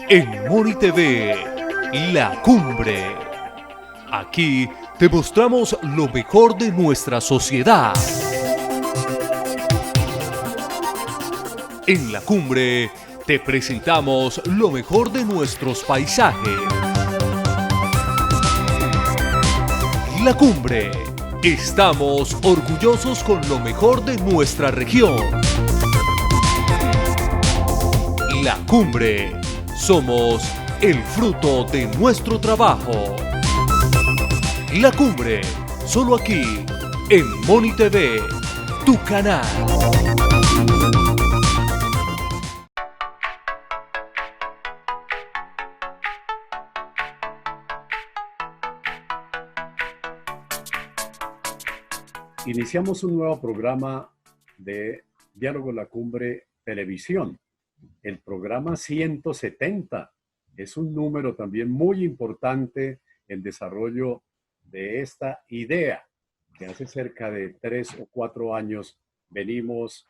En Moni TV, La Cumbre. Aquí te mostramos lo mejor de nuestra sociedad. En La Cumbre te presentamos lo mejor de nuestros paisajes. La Cumbre. Estamos orgullosos con lo mejor de nuestra región. La Cumbre. Somos el fruto de nuestro trabajo. La Cumbre. Solo aquí, en Moni TV, tu canal. Iniciamos un nuevo programa de Diálogo La Cumbre Televisión, el programa 170. Es un número también muy importante en desarrollo de esta idea que hace cerca de 3 o 4 años venimos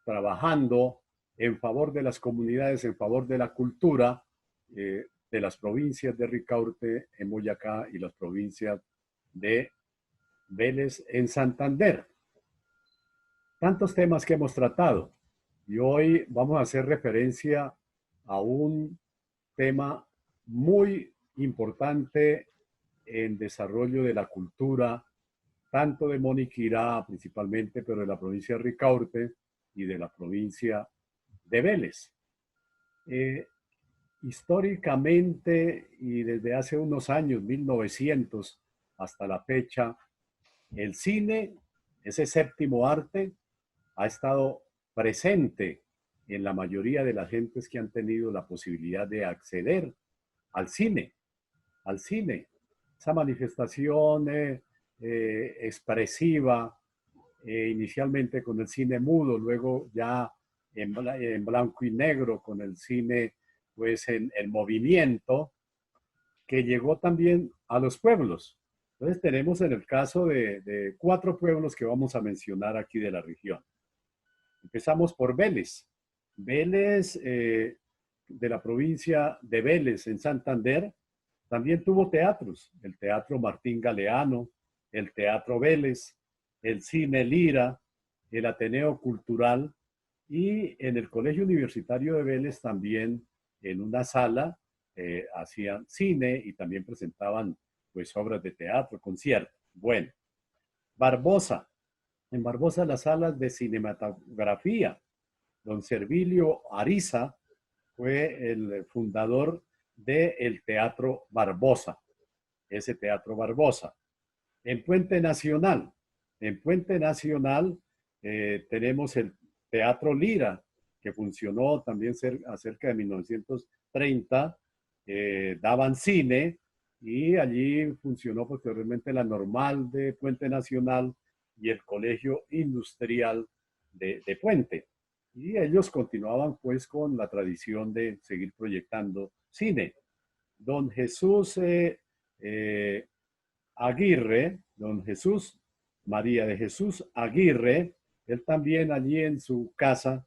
trabajando en favor de las comunidades, en favor de la cultura de las provincias de Ricaurte en Boyacá y las provincias de Vélez en Santander. Tantos temas que hemos tratado y hoy vamos a hacer referencia a un tema muy importante en desarrollo de la cultura, tanto de Moniquirá principalmente, pero de la provincia de Ricaurte y de la provincia de Vélez. Históricamente y desde hace unos años, 1900 hasta la fecha, el cine, ese séptimo arte, ha estado presente en la mayoría de las gentes que han tenido la posibilidad de acceder al cine, esa manifestación expresiva, inicialmente con el cine mudo, luego ya en blanco y negro, con el cine pues en movimiento, que llegó también a los pueblos. Entonces tenemos en el caso de 4 pueblos que vamos a mencionar aquí de la región. Empezamos por Vélez. Vélez, de la provincia de Vélez, en Santander, también tuvo teatros. El Teatro Martín Galeano, el Teatro Vélez, el Cine Lira, el Ateneo Cultural y en el Colegio Universitario de Vélez también en una sala hacían cine y también presentaban pues obras de teatro, conciertos. Bueno, Barbosa. En Barbosa las salas de cinematografía. Don Servilio Ariza fue el fundador del Teatro Barbosa, ese Teatro Barbosa. En Puente Nacional. En Puente Nacional tenemos el Teatro Lira, que funcionó también cerca de 1930. Daban cine y allí funcionó posteriormente la Normal de Puente Nacional y el Colegio Industrial de Puente. Y ellos continuaban pues con la tradición de seguir proyectando cine. Don Jesús Aguirre, don Jesús María de Jesús Aguirre, él también allí en su casa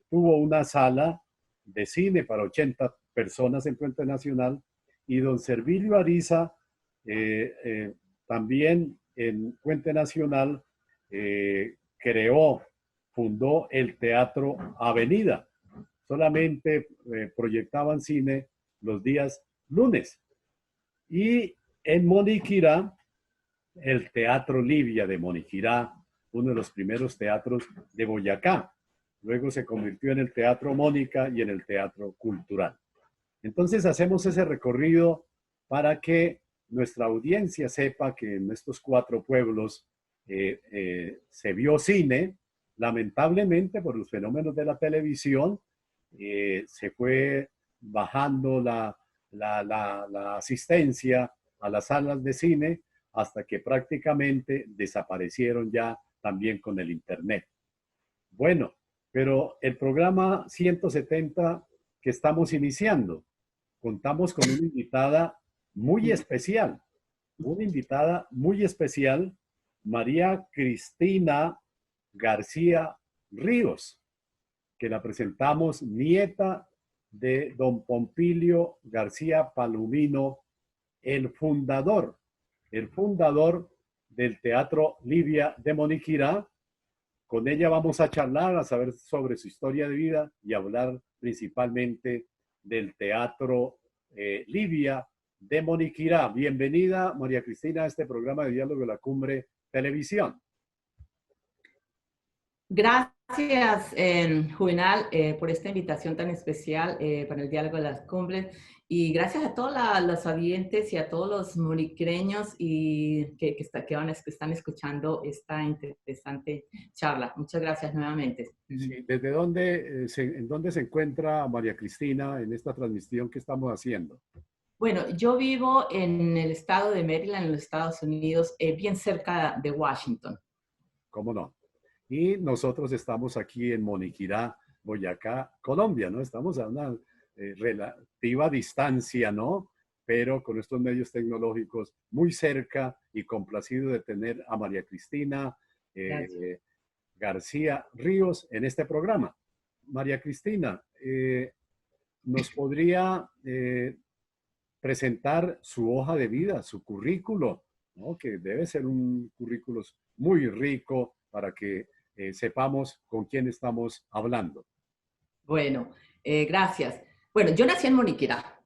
tuvo una sala de cine para 80 personas en Puente Nacional, y don Servilio Ariza también en Puente Nacional fundó el Teatro Avenida. Solamente proyectaban cine los días lunes. Y en Moniquirá, el Teatro Livia de Moniquirá, uno de los primeros teatros de Boyacá. Luego se convirtió en el Teatro Mónica y en el Teatro Cultural. Entonces hacemos ese recorrido para que nuestra audiencia sepa que en estos 4 pueblos se vio cine. Lamentablemente, por los fenómenos de la televisión, se fue bajando la asistencia a las salas de cine hasta que prácticamente desaparecieron ya también con el internet. Bueno, pero el programa 170 que estamos iniciando, contamos con una invitada muy especial, María Cristina García Ríos, que la presentamos nieta de don Pompilio García Palomino, el fundador del Teatro Livia de Moniquirá. Con ella vamos a charlar, a saber sobre su historia de vida y hablar principalmente del Teatro Livia de Moniquirá. Bienvenida, María Cristina, a este programa de Diálogo de la Cumbre Televisión. Gracias, Juvenal, por esta invitación tan especial para el Diálogo de las Cumbres. Y gracias a todos los audientes y a todos los moniquireños que están escuchando esta interesante charla. Muchas gracias nuevamente. Sí, ¿desde dónde, en dónde se encuentra María Cristina en esta transmisión que estamos haciendo? Bueno, yo vivo en el estado de Maryland, en los Estados Unidos, bien cerca de Washington. ¿Cómo no? Y nosotros estamos aquí en Moniquirá, Boyacá, Colombia, ¿no? Estamos a una relativa distancia, ¿no? Pero con estos medios tecnológicos muy cerca y complacido de tener a María Cristina García Ríos en este programa. María Cristina, ¿nos podría presentar su hoja de vida, su currículo, ¿no? Que debe ser un currículo muy rico para que sepamos con quién estamos hablando. Bueno, gracias. Bueno, yo nací en Moniquirá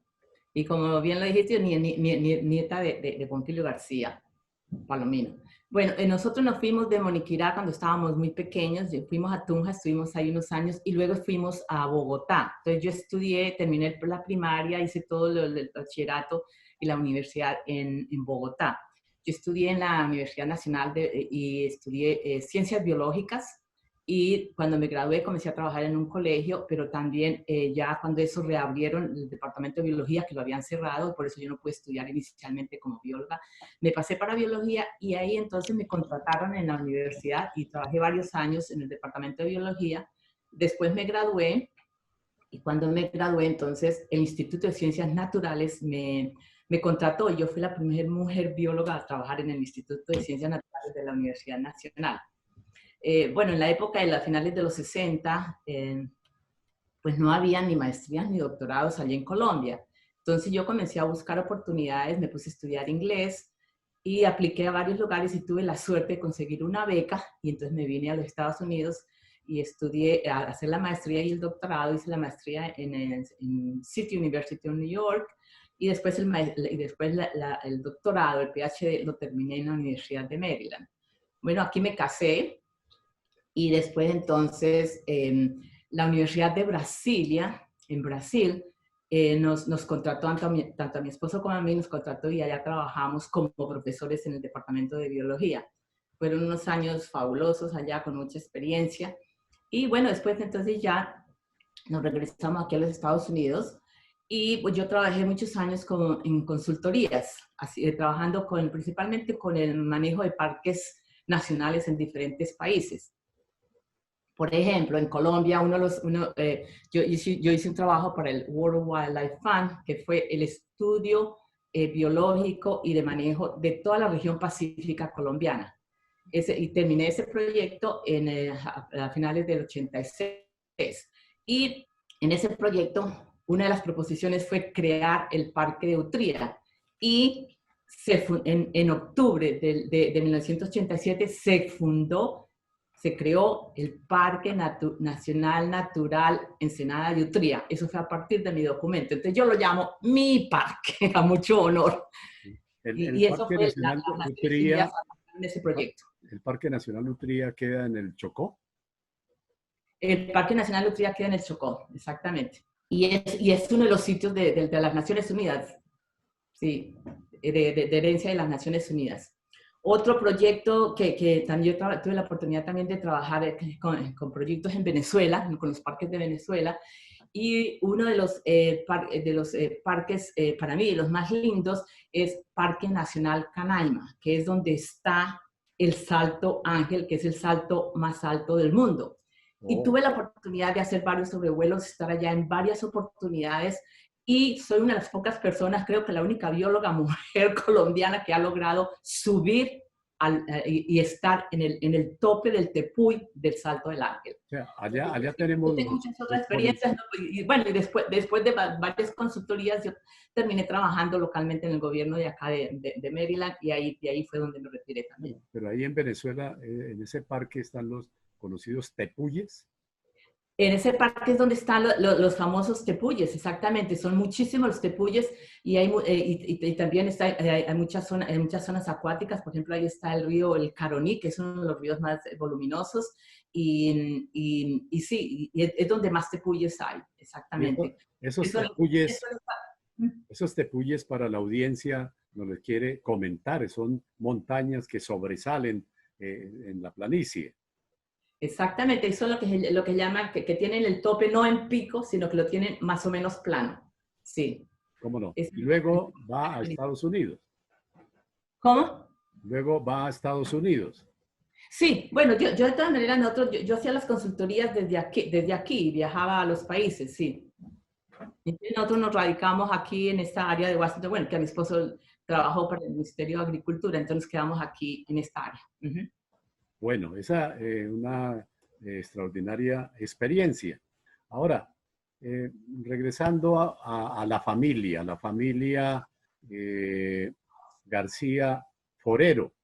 y como bien lo dijiste, nieta de Pompilio García Palomino. Bueno, nosotros nos fuimos de Moniquirá cuando estábamos muy pequeños, fuimos a Tunja, estuvimos ahí unos años y luego fuimos a Bogotá. Entonces yo estudié, terminé la primaria, hice todo el bachillerato y la universidad en Bogotá. Yo estudié en la Universidad Nacional y estudié Ciencias Biológicas y cuando me gradué comencé a trabajar en un colegio, pero también ya cuando eso reabrieron el departamento de biología, que lo habían cerrado, por eso yo no pude estudiar inicialmente como bióloga, me pasé para biología y ahí entonces me contrataron en la universidad y trabajé varios años en el departamento de biología. Después me gradué y cuando me gradué entonces el Instituto de Ciencias Naturales me contrató. Yo fui la primera mujer bióloga a trabajar en el Instituto de Ciencias Naturales de la Universidad Nacional. Bueno, en la época de las finales de los 60, pues no había ni maestrías ni doctorados allí en Colombia. Entonces yo comencé a buscar oportunidades, me puse a estudiar inglés y apliqué a varios lugares y tuve la suerte de conseguir una beca y entonces me vine a los Estados Unidos y estudié a hacer la maestría y el doctorado. Hice la maestría en City University of New York y después el doctorado, el PhD, lo terminé en la Universidad de Maryland. Bueno, aquí me casé. Y después entonces la Universidad de Brasilia, en Brasil, nos contrató tanto a mi esposo como a mí, nos contrató y allá trabajamos como profesores en el departamento de biología. Fueron unos años fabulosos allá con mucha experiencia. Y bueno, después entonces ya nos regresamos aquí a los Estados Unidos y pues yo trabajé muchos años en consultorías, trabajando principalmente con el manejo de parques nacionales en diferentes países. Por ejemplo, en Colombia, yo hice un trabajo para el World Wildlife Fund, que fue el estudio biológico y de manejo de toda la región pacífica colombiana. Y terminé ese proyecto a finales del 86. Y en ese proyecto, una de las proposiciones fue crear el Parque de Utría. Y en octubre de 1987 se creó el Parque Nacional Natural Ensenada de Utría. Eso fue a partir de mi documento. Entonces yo lo llamo mi parque, a mucho honor. El eso Parque fue Nacional Utría, en ese proyecto. ¿El Parque Nacional Utría queda en el Chocó? El Parque Nacional Utría queda en el Chocó, exactamente. Y es uno de los sitios de las Naciones Unidas, sí, de herencia de las Naciones Unidas. Otro proyecto que también tuve la oportunidad también de trabajar con proyectos en Venezuela, con los parques de Venezuela, y uno de los parques, para mí, los más lindos, es Parque Nacional Canaima, que es donde está el Salto Ángel, que es el salto más alto del mundo. Oh. Y tuve la oportunidad de hacer varios sobrevuelos, estar allá en varias oportunidades, y soy una de las pocas personas, creo que la única bióloga mujer colombiana que ha logrado subir y estar en el tope del tepuy del Salto del Ángel. O sea, allá tenemos... Yo tengo muchas otras experiencias, ¿no? Y bueno, y después de varias consultorías, yo terminé trabajando localmente en el gobierno de acá de Maryland, y ahí fue donde me retiré también. Pero ahí en Venezuela, en ese parque están los conocidos tepuyes. En ese parque es donde están los famosos tepuyes, exactamente. Son muchísimos los tepuyes, y también hay muchas zonas acuáticas. Por ejemplo, ahí está el río El Caroní, que es uno de los ríos más voluminosos. Y sí, es donde más tepuyes hay, exactamente. Esos tepuyes para la audiencia nos les quiere comentar. Son montañas que sobresalen en la planicie. Exactamente, eso es lo que llaman, que tienen el tope no en pico, sino que lo tienen más o menos plano. Sí. ¿Cómo no? Y luego va a Estados Unidos. ¿Cómo? Luego va a Estados Unidos. Sí, bueno, yo de todas maneras, yo hacía las consultorías desde aquí, viajaba a los países, sí. Entonces nosotros nos radicamos aquí en esta área de Washington, bueno, que a mi esposo trabajó para el Ministerio de Agricultura, entonces quedamos aquí en esta área. Bueno, esa es una extraordinaria experiencia. Ahora, regresando a la familia García Forero,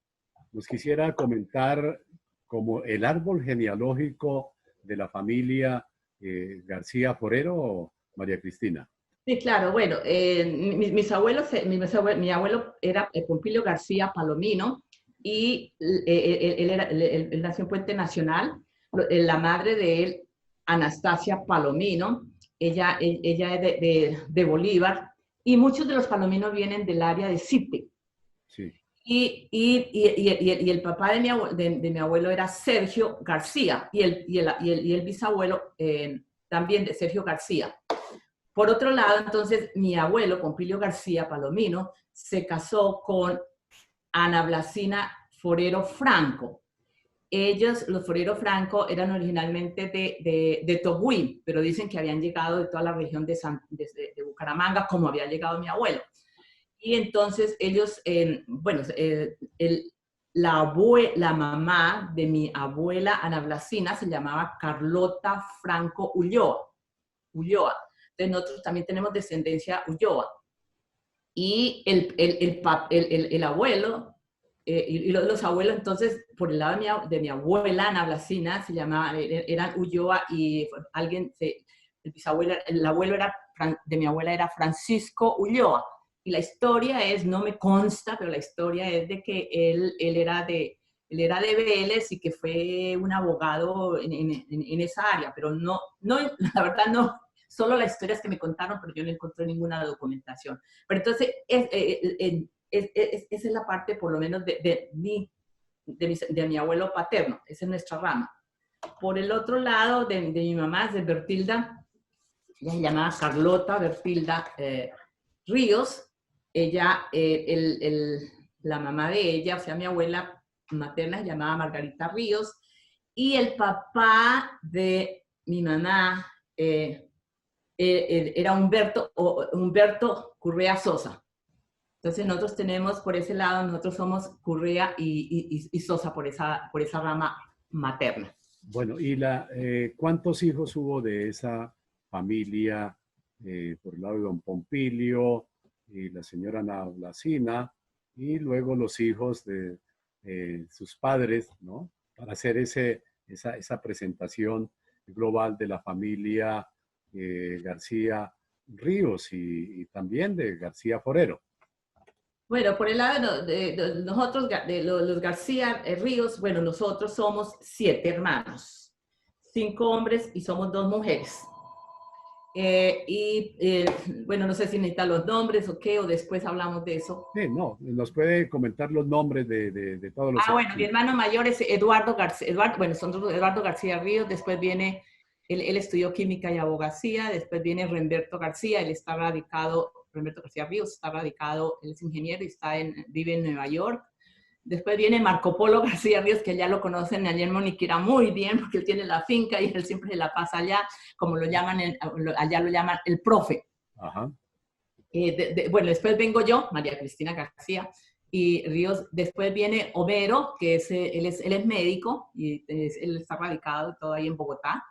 nos quisiera comentar como el árbol genealógico de la familia García Forero, María Cristina. Sí, claro, bueno, mi abuelo era Pompilio García Palomino, y él nació en Puente Nacional. La madre de él, Anastasia Palomino, ella es de Bolívar, y muchos de los Palomino vienen del área de Sipe. Sí. Y el papá de mi abuelo era Sergio García, y el bisabuelo también de Sergio García. Por otro lado, entonces, mi abuelo, Pompilio García Palomino, se casó con Ana Blasina Forero Franco. Ellos, los Forero Franco, eran originalmente de Togüí, pero dicen que habían llegado de toda la región de Bucaramanga, como había llegado mi abuelo. Y entonces ellos, la mamá de mi abuela Ana Blasina se llamaba Carlota Franco Ulloa. Entonces nosotros también tenemos descendencia Ulloa. Y el abuelo, y los abuelos, entonces, por el lado de mi abuela Ana Blasina, se llamaba, eran Ulloa, y el abuelo de mi abuela era Francisco Ulloa. Y la historia es, no me consta, pero la historia es de que él era de Vélez, y que fue un abogado en esa área, pero no, la verdad no. Solo las historias que me contaron, pero yo no encontré ninguna documentación. Pero entonces, esa es la parte, por lo menos, de mi abuelo paterno. Esa es nuestra rama. Por el otro lado, de mi mamá, de Bertilda, ella se llamaba Carlota Bertilda Ríos. Ella, la mamá de ella, o sea, mi abuela materna, se llamaba Margarita Ríos. Y el papá de mi mamá, era Humberto Currea Sosa. Entonces nosotros tenemos por ese lado, nosotros somos Currea y Sosa por esa rama materna. Bueno, ¿y cuántos hijos hubo de esa familia por el lado de don Pompilio y la señora Ana Blasina, y luego los hijos de sus padres, ¿no? Para hacer esa presentación global de la familia García Ríos y también de García Forero. Bueno, por el lado de nosotros, los García Ríos, bueno, nosotros somos 7 hermanos, 5 hombres y somos 2 mujeres. Bueno, no sé si necesitan los nombres o qué, o después hablamos de eso. Sí, no, nos puede comentar los nombres de todos los... Bueno, mi hermano mayor es Eduardo García, Eduardo García Ríos, después viene... Él estudió química y abogacía, después viene Remberto García, Remberto García Ríos está radicado, él es ingeniero y vive en Nueva York. Después viene Marco Polo García Ríos, que ya lo conocen allá en Moniquirá muy bien, porque él tiene la finca y él siempre se la pasa allá, como lo llaman, allá lo llaman el profe. Ajá. Bueno, después vengo yo, María Cristina García, Y Ríos, después viene Homero, que él es médico y él está radicado todo ahí en Bogotá.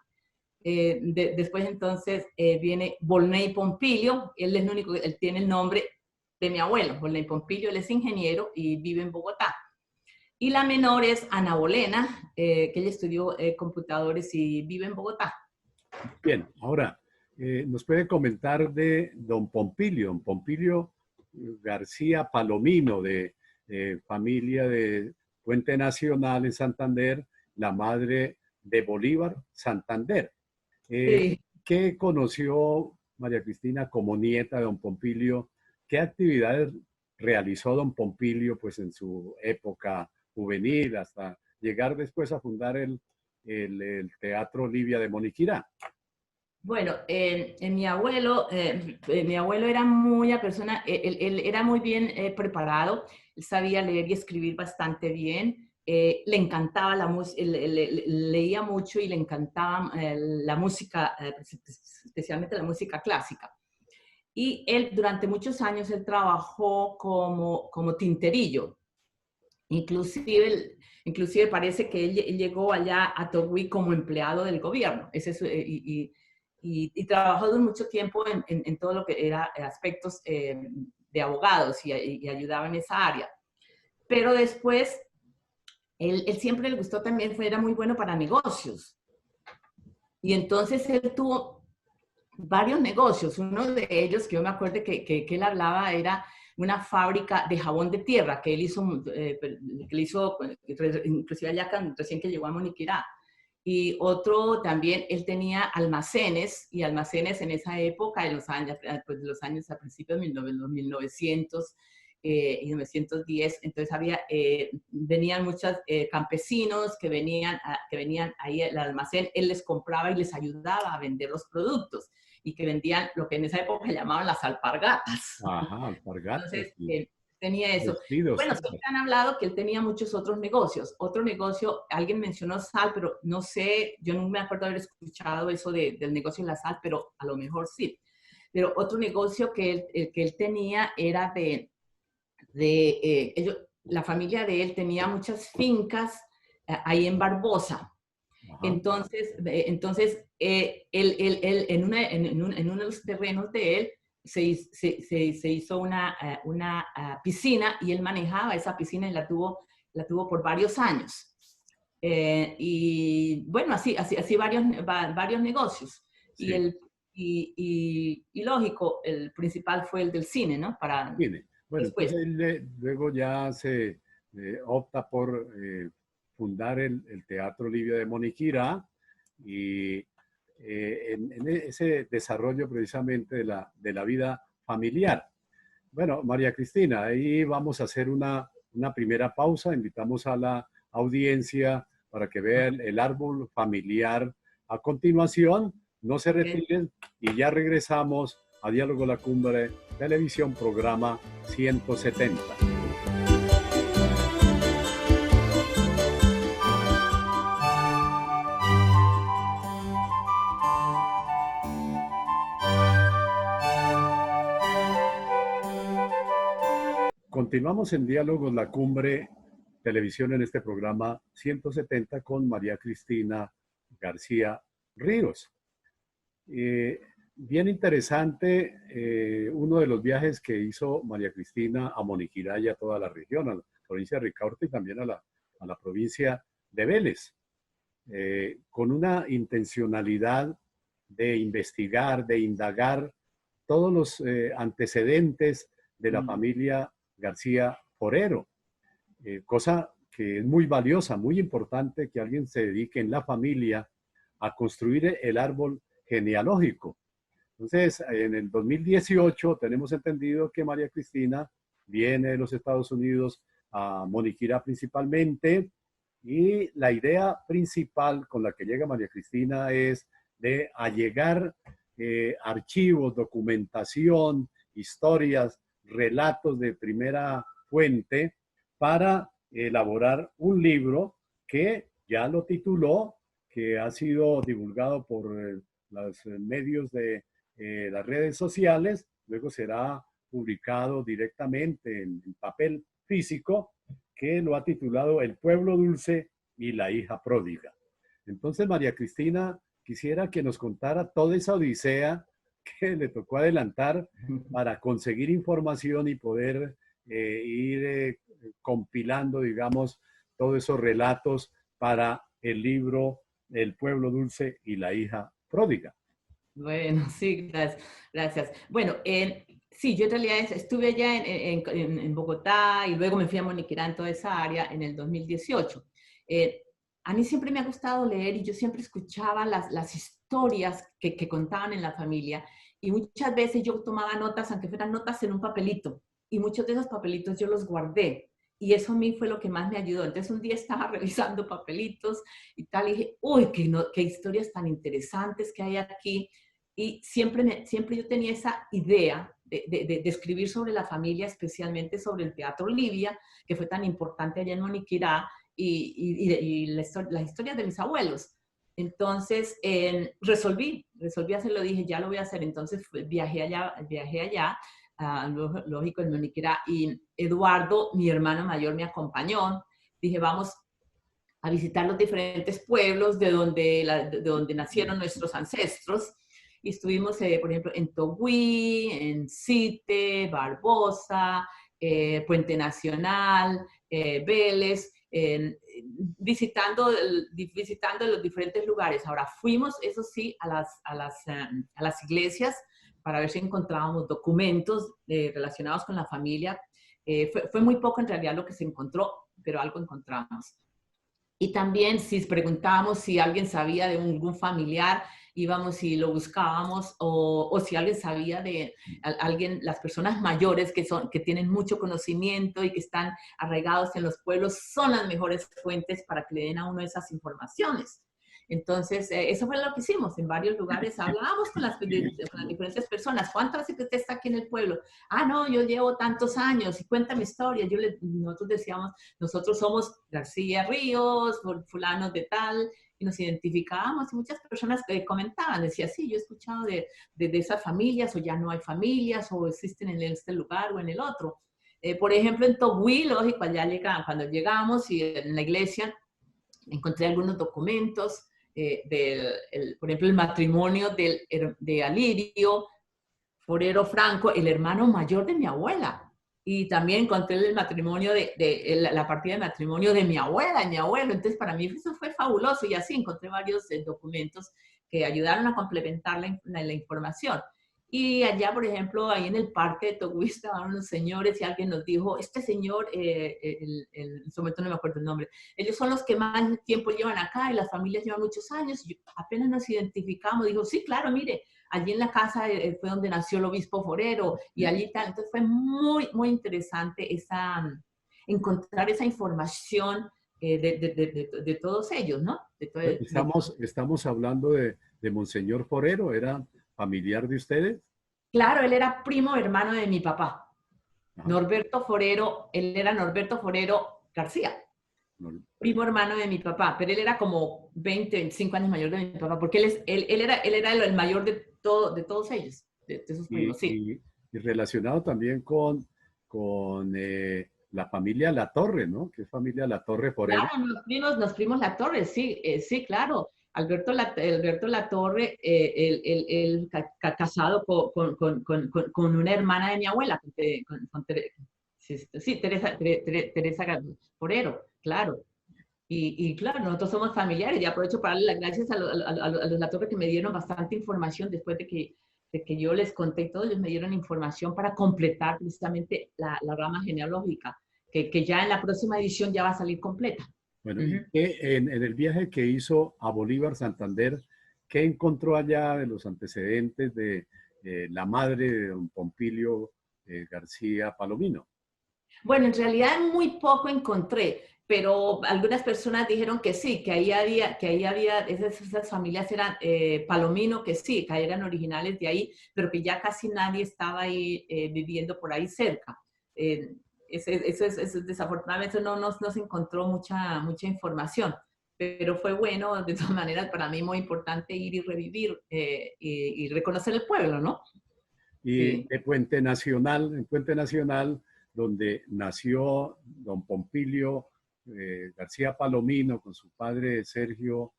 Después entonces viene Volney Pompilio, él es el único, él tiene el nombre de mi abuelo, Volney Pompilio, él es ingeniero y vive en Bogotá. Y la menor es Ana Bolena, que ella estudió computadores y vive en Bogotá. Bien, ahora, ¿nos puede comentar de don Pompilio? Don Pompilio García Palomino, de familia de Puente Nacional en Santander, la madre de Bolívar, Santander. Sí. ¿Qué conoció María Cristina como nieta de don Pompilio? ¿Qué actividades realizó don Pompilio pues, en su época juvenil hasta llegar después a fundar el Teatro Livia de Moniquirá? Bueno, mi abuelo era muy una persona, él era muy bien preparado, él sabía leer y escribir bastante bien, le encantaba la música, leía mucho y le encantaba la música, especialmente la música clásica. Y él durante muchos años él trabajó como tinterillo. Inclusive parece que él llegó allá a Togui como empleado del gobierno. Y trabajó durante mucho tiempo en todo lo que era aspectos de abogados y ayudaba en esa área. Pero después, él siempre le gustó también, era muy bueno para negocios. Y entonces él tuvo varios negocios. Uno de ellos, que yo me acuerdo que él hablaba, era una fábrica de jabón de tierra que él hizo, inclusive allá recién que llegó a Moniquirá. Y otro también, él tenía almacenes, y almacenes en esa época, en los años, pues de los años a principios de 1900 y 1910, entonces venían muchos campesinos que venían ahí al almacén, él les compraba y les ayudaba a vender los productos, y que vendían lo que en esa época llamaban las alpargatas. Ajá, alpargatas. Entonces, tenía eso. Vestidos. Bueno, siempre han hablado que él tenía muchos otros negocios. Otro negocio, alguien mencionó sal, pero no sé, yo no me acuerdo haber escuchado eso del negocio de la sal, pero a lo mejor sí. Pero otro negocio que él tenía era la familia de él tenía muchas fincas ahí en Barbosa. Ajá. Entonces él en uno de los terrenos de él se hizo una piscina, y él manejaba esa piscina y la tuvo por varios años. Y bueno, así varios negocios. Sí. Y lógico, el principal fue el del cine, ¿no? Bueno, Después. entonces él luego ya se opta por fundar el Teatro Livia de Moniquirá, y en ese desarrollo precisamente de la vida familiar. Bueno, María Cristina, ahí vamos a hacer una primera pausa. Invitamos a la audiencia para que vean el árbol familiar. A continuación, no se retiren y ya regresamos a Diálogo La Cumbre, Televisión, programa 170. Continuamos en Diálogos La Cumbre, Televisión, en este programa 170 con María Cristina García Ríos. Bien interesante uno de los viajes que hizo María Cristina a Moniquirá y a toda la región, a la provincia de Ricaurte y también a la provincia de Vélez, con una intencionalidad de investigar, de indagar todos los antecedentes de la familia García Forero, cosa que es muy valiosa, muy importante que alguien se dedique en la familia a construir el árbol genealógico. Entonces, en el 2018 tenemos entendido que María Cristina viene de los Estados Unidos a Moniquirá principalmente, y la idea principal con la que llega María Cristina es de allegar archivos, documentación, historias, relatos de primera fuente para elaborar un libro que ya lo tituló, que ha sido divulgado por los medios de las redes sociales, luego será publicado directamente en papel físico que lo ha titulado El pueblo dulce y la hija pródiga. Entonces, María Cristina, quisiera que nos contara toda esa odisea que le tocó adelantar para conseguir información y poder ir compilando, digamos, todos esos relatos para el libro El pueblo dulce y la hija pródiga. Bueno, sí, gracias. Gracias. Bueno, sí, yo en realidad estuve allá en Bogotá y luego me fui a Moniquirá, en toda esa área, en el 2018. A mí siempre me ha gustado leer y yo siempre escuchaba las historias que contaban en la familia y muchas veces yo tomaba notas, aunque fueran notas en un papelito, y muchos de esos papelitos yo los guardé. Y eso a mí fue lo que más me ayudó. Entonces un día estaba revisando papelitos y tal, y dije, uy, qué historias tan interesantes que hay aquí. Y siempre yo tenía esa idea de escribir sobre la familia, especialmente sobre el Teatro Livia, que fue tan importante allá en Moniquirá, y la historia de mis abuelos. Entonces, resolví hacerlo, dije, ya lo voy a hacer. Entonces viajé allá, lógico, en Moniquirá, y Eduardo, mi hermano mayor, me acompañó. Dije, vamos a visitar los diferentes pueblos de donde nacieron nuestros ancestros. Y estuvimos, por ejemplo, en Togüí, en Site, Barbosa, Puente Nacional, Vélez, visitando los diferentes lugares. Ahora, fuimos, eso sí, a las iglesias para ver si encontrábamos documentos relacionados con la familia. Fue muy poco en realidad lo que se encontró, pero algo encontramos. Y también si preguntábamos si alguien sabía de algún familiar, íbamos y lo buscábamos, o si alguien sabía de alguien, las personas mayores que tienen mucho conocimiento y que están arraigados en los pueblos, son las mejores fuentes para que le den a uno esas informaciones. Entonces, eso fue lo que hicimos. En varios lugares hablábamos con las diferentes personas. ¿Cuánto hace que usted está aquí en el pueblo? Ah, no, yo llevo tantos años y cuenta mi historia. Nosotros decíamos, nosotros somos García Ríos, fulanos de tal, y nos identificábamos y muchas personas comentaban, decían, sí, yo he escuchado de esas familias, o ya no hay familias, o existen en este lugar o en el otro. Por ejemplo, en Togüí, lógico, cuando llegamos y en la iglesia encontré algunos documentos, por ejemplo, el matrimonio de Alirio Forero Franco, el hermano mayor de mi abuela. Y también encontré el matrimonio la partida de matrimonio de mi abuela y mi abuelo. Entonces, para mí eso fue fabuloso. Y así encontré varios documentos que ayudaron a complementar la información. Y allá, por ejemplo, ahí en el parque de Togüí estaban unos señores y alguien nos dijo, este señor, en su momento no me acuerdo el nombre, ellos son los que más tiempo llevan acá y las familias llevan muchos años. Y apenas nos identificamos, dijo, sí, claro, mire, allí en la casa fue donde nació el obispo Forero y allí tal. Entonces fue muy, muy interesante encontrar esa información de todos ellos, ¿no? Estamos hablando de Monseñor Forero, ¿era familiar de ustedes? Claro, él era primo hermano de mi papá. Ajá. Norberto Forero, él era Norberto Forero García. Primo hermano de mi papá, pero él era como 20, 25 años mayor de mi papá, porque él era el mayor de todos ellos, de sus primos, sí. Y relacionado también con la familia La Torre, ¿no? ¿Qué familia La Torre Forero? Claro, los primos La Torre, sí, sí, claro. Alberto La Torre, él casado con una hermana de mi abuela, Teresa Forero, claro. Y claro, nosotros somos familiares y aprovecho para darle las gracias a los La Torre que me dieron bastante información después de que yo les conté todo. Ellos me dieron información para completar precisamente la rama genealógica, que ya en la próxima edición ya va a salir completa. Bueno, y en el viaje que hizo a Bolívar Santander, ¿qué encontró allá de los antecedentes de la madre de don Pompilio García Palomino? Bueno, en realidad muy poco encontré, pero algunas personas dijeron que sí, que ahí había esas familias eran Palomino, que sí, que eran originales de ahí, pero que ya casi nadie estaba ahí viviendo por ahí cerca. Desafortunadamente no se encontró mucha información, pero fue bueno, de todas maneras, para mí muy importante ir y revivir y reconocer el pueblo, ¿no? Y sí. En Puente Nacional donde nació don Pompilio García Palomino con su padre Sergio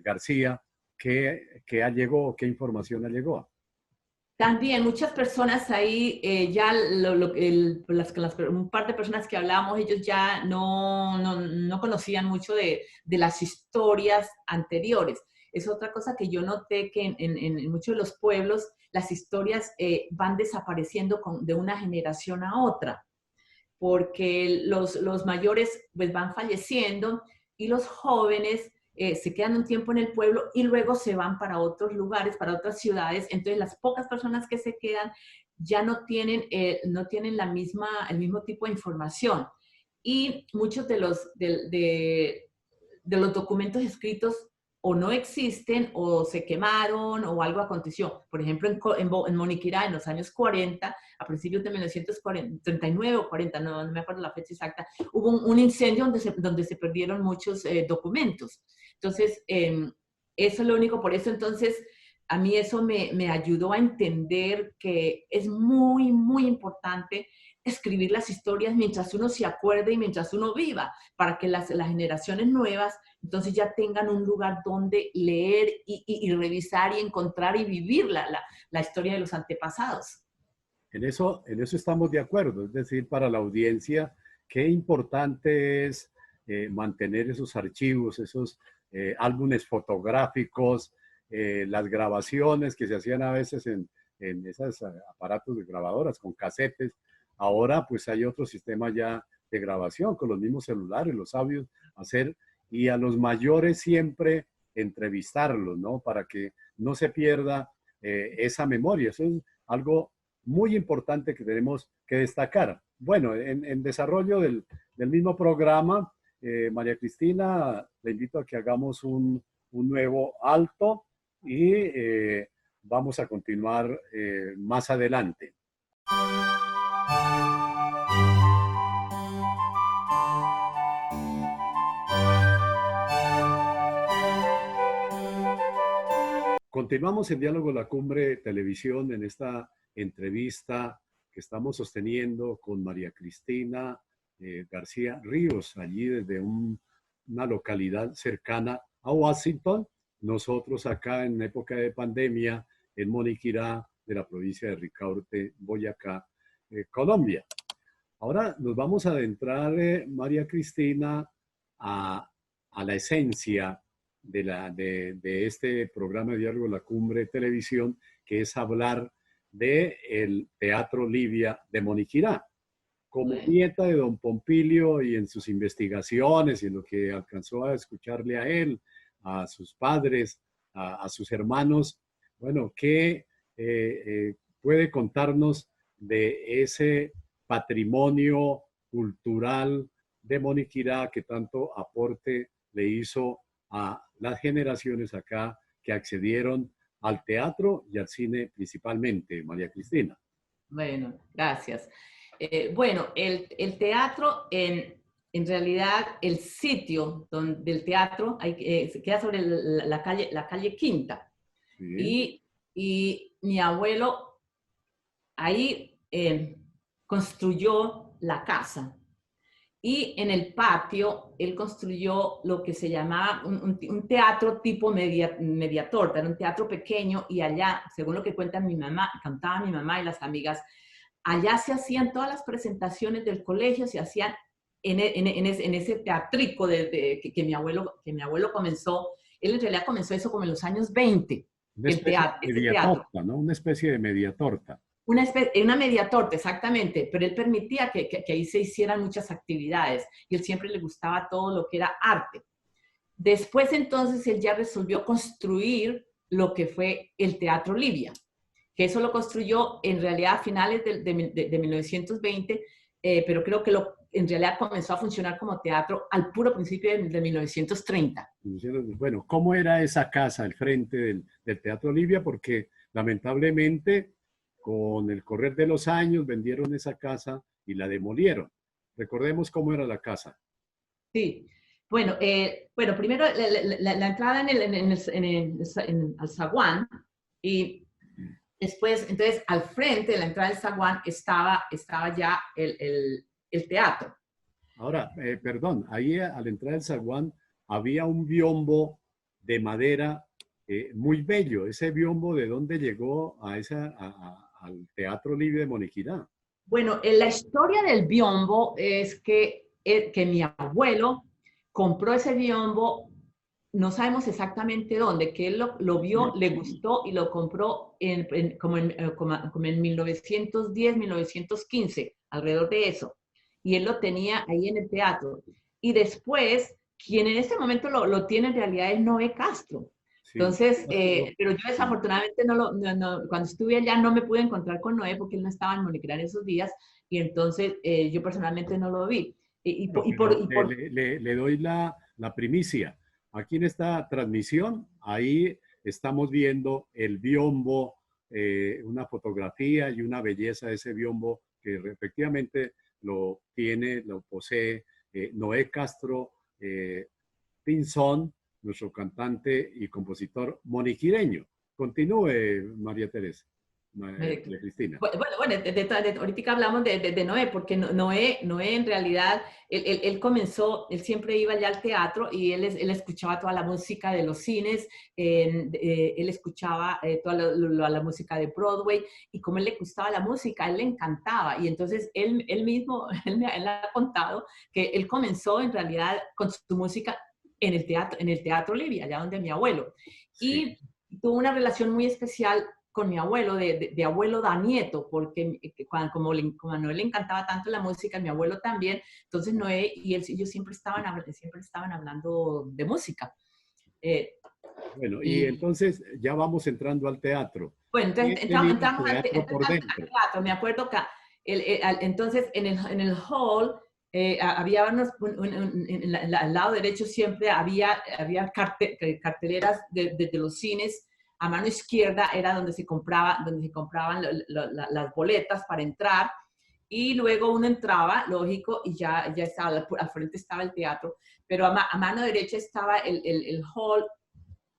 García. ¿Qué allegó? ¿Qué información allegó? También muchas personas ahí, ya un par de personas que hablamos, ellos ya no conocían mucho de las historias anteriores. Es otra cosa que yo noté que en muchos de los pueblos las historias van desapareciendo de una generación a otra, porque los mayores pues van falleciendo y los jóvenes se quedan un tiempo en el pueblo y luego se van para otros lugares, para otras ciudades. Entonces las pocas personas que se quedan ya no tienen el mismo tipo de información. Y muchos de los documentos escritos o no existen o se quemaron o algo aconteció. Por ejemplo, en Moniquirá, en los años 40, a principios de 1939 o 40, no me acuerdo la fecha exacta, hubo un incendio donde se perdieron muchos documentos. Entonces, eso es lo único. Por eso, entonces, a mí eso me ayudó a entender que es muy, muy importante escribir las historias mientras uno se acuerde y mientras uno viva, para que las generaciones nuevas entonces ya tengan un lugar donde leer y revisar y encontrar y vivir la historia de los antepasados. En eso estamos de acuerdo, es decir, para la audiencia, qué importante es mantener esos archivos, esos álbumes fotográficos, las grabaciones que se hacían a veces en esos aparatos de grabadoras con casetes. Ahora pues hay otro sistema ya de grabación con los mismos celulares, los audios, y a los mayores siempre entrevistarlos, ¿no? Para que no se pierda esa memoria. Eso es algo muy importante que tenemos que destacar. Bueno, en desarrollo del mismo programa, María Cristina, le invito a que hagamos un nuevo alto y vamos a continuar más adelante. Continuamos en Diálogo La Cumbre Televisión en esta entrevista que estamos sosteniendo con María Cristina García Ríos, allí desde una localidad cercana a Washington. Nosotros acá en época de pandemia en Moniquirá, de la provincia de Ricaurte, Boyacá, Colombia. Ahora nos vamos a adentrar, María Cristina, a la esencia de este programa de Diálogo La Cumbre Televisión, que es hablar del Teatro Livia de Moniquirá. Como nieta de don Pompilio y en sus investigaciones y en lo que alcanzó a escucharle a él, a sus padres, a sus hermanos, bueno, ¿qué puede contarnos de ese patrimonio cultural de Moniquirá que tanto aporte le hizo a las generaciones acá que accedieron al teatro y al cine principalmente, María Cristina? Bueno, gracias. Bueno, el teatro, en realidad, el sitio del teatro se queda sobre la calle Quinta. Sí. Y mi abuelo ahí construyó la casa. Y en el patio él construyó lo que se llamaba un teatro tipo media torta, era un teatro pequeño, y allá, según lo que cuenta contaba mi mamá y las amigas, allá se hacían todas las presentaciones del colegio, se hacían en ese teatrico que mi abuelo comenzó. Él en realidad comenzó eso como en los años 20. Torta, ¿no? Una especie de media torta. Una media torta, exactamente, pero él permitía que ahí se hicieran muchas actividades y él siempre le gustaba todo lo que era arte. Después entonces él ya resolvió construir lo que fue el Teatro Livia, que eso lo construyó en realidad a finales de 1920, pero creo que en realidad comenzó a funcionar como teatro al puro principio de 1930. Bueno, ¿cómo era esa casa al frente del Teatro Livia? Porque lamentablemente con el correr de los años vendieron esa casa y la demolieron. Recordemos cómo era la casa. Sí, bueno, primero la entrada en el zaguán, y Después, entonces, al frente de la entrada del zaguán estaba ya el teatro. Ahora, perdón, ahí a la entrada del zaguán había un biombo de madera muy bello. ¿Ese biombo de dónde llegó al Teatro Libre de Moniquirá? Bueno, la historia del biombo es que mi abuelo compró ese biombo, no sabemos exactamente dónde, que él lo vio, le gustó y lo compró como en 1910, 1915, alrededor de eso. Y él lo tenía ahí en el teatro. Y después, quien en ese momento lo tiene en realidad es Noé Castro. Sí. Entonces, pero yo desafortunadamente cuando estuve allá no me pude encontrar con Noé porque él no estaba en Moniquirá en esos días y entonces yo personalmente no lo vi. Bueno, pero le doy la primicia. Aquí en esta transmisión, ahí estamos viendo el biombo, una fotografía y una belleza de ese biombo que efectivamente lo tiene, lo posee Noé Castro Pinzón, nuestro cantante y compositor moniquireño. Continúe, María Teresa, María Cristina. Bueno, ahorita hablamos de Noé, porque Noé en realidad, él comenzó, él siempre iba allá al teatro y él escuchaba toda la música de los cines, él escuchaba toda la música de Broadway, y como él le gustaba la música, él le encantaba, y entonces él mismo, él ha contado que él comenzó en realidad con su música en el teatro Livia, allá donde mi abuelo, Sí. y tuvo una relación muy especial con mi abuelo, de abuelo da nieto, porque como a Noé le encantaba tanto la música, mi abuelo también, entonces Noé y ellos siempre estaban hablando de música. Bueno, y Y entonces ya vamos entrando al teatro. bueno, entonces ¿Qué tenía el entramos teatro por al dentro? teatro, me acuerdo que entonces en el hall había al lado derecho siempre había carteleras de los cines. A mano izquierda era donde se compraban las boletas para entrar, y luego uno entraba, lógico, y ya estaba, al frente estaba el teatro, pero a mano derecha estaba el hall,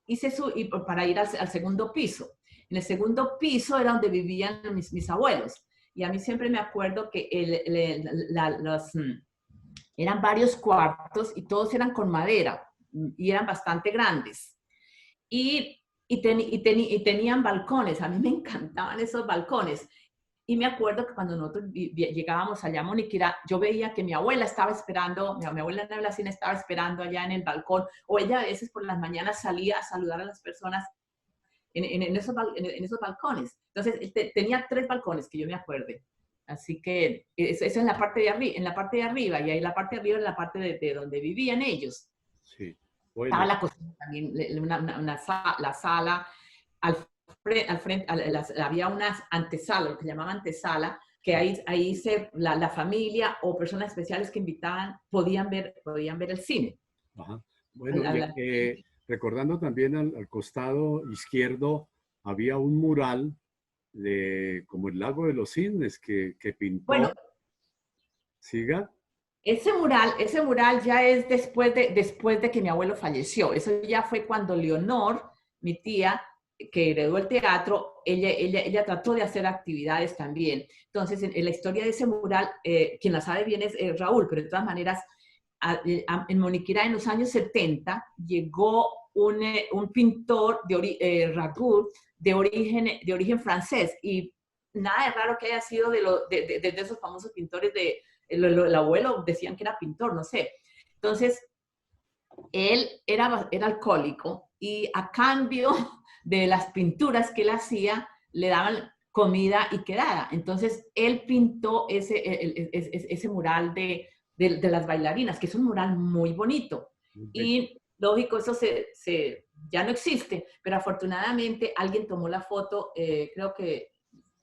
y para ir al segundo piso. En el segundo piso era donde vivían mis abuelos, y a mí siempre me acuerdo que eran varios cuartos y todos eran con madera y eran bastante grandes. Y tenían balcones. A mí me encantaban esos balcones. Y me acuerdo que cuando nosotros llegábamos allá a Moniquirá, yo veía que mi abuela estaba esperando, mi abuela Ana Blasina estaba esperando allá en el balcón, o ella a veces por las mañanas salía a saludar a las personas en esos balcones. Entonces, tenía 3 balcones que yo me acuerde. Así que eso es en la parte de arriba, y ahí la parte de arriba es la parte de donde vivían ellos. Sí, Estaba bueno, la cocina también, la sala, al frente había una antesala, lo que llamaba antesala, que ahí la familia o personas especiales que invitaban podían ver el cine. ajá. Bueno, recordando también al costado izquierdo había un mural de como el Lago de los Cisnes que Bueno, pintó. Siga. ese mural ya es después de que mi abuelo falleció. Eso ya fue cuando Leonor, mi tía, que heredó el teatro, ella trató de hacer actividades también. Entonces, en la historia de ese mural, quien la sabe bien es Raúl, pero de todas maneras, en Moniquirá en los años 70 llegó un pintor Ragout, de origen francés, y nada de raro que haya sido de esos famosos pintores el abuelo decían que era pintor, no sé. Entonces, él era alcohólico, y a cambio de las pinturas que él hacía, le daban comida y quedada. Entonces, él pintó ese mural de las bailarinas, que es un mural muy bonito. Y lógico, eso ya no existe, pero afortunadamente alguien tomó la foto, creo que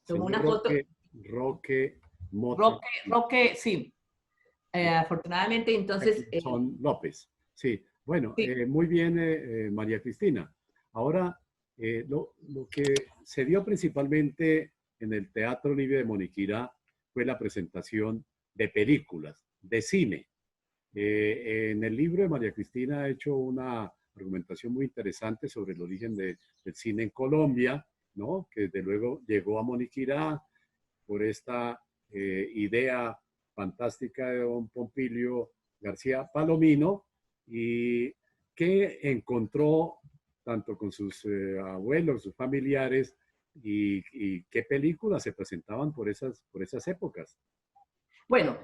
tomó Señor una foto. Roque Mota. Roque, sí. Afortunadamente, entonces, Son López. Sí, bueno, sí. muy bien, María Cristina. Ahora, lo que se dio principalmente en el Teatro Libre de Moniquirá fue la presentación de películas, de cine. En el libro de María Cristina ha hecho una argumentación muy interesante sobre el origen del cine en Colombia ¿no? Que desde luego llegó a Moniquirá por esta idea fantástica de don Pompilio García Palomino y que encontró tanto con sus abuelos, sus familiares, y qué películas se presentaban por esas épocas. Bueno,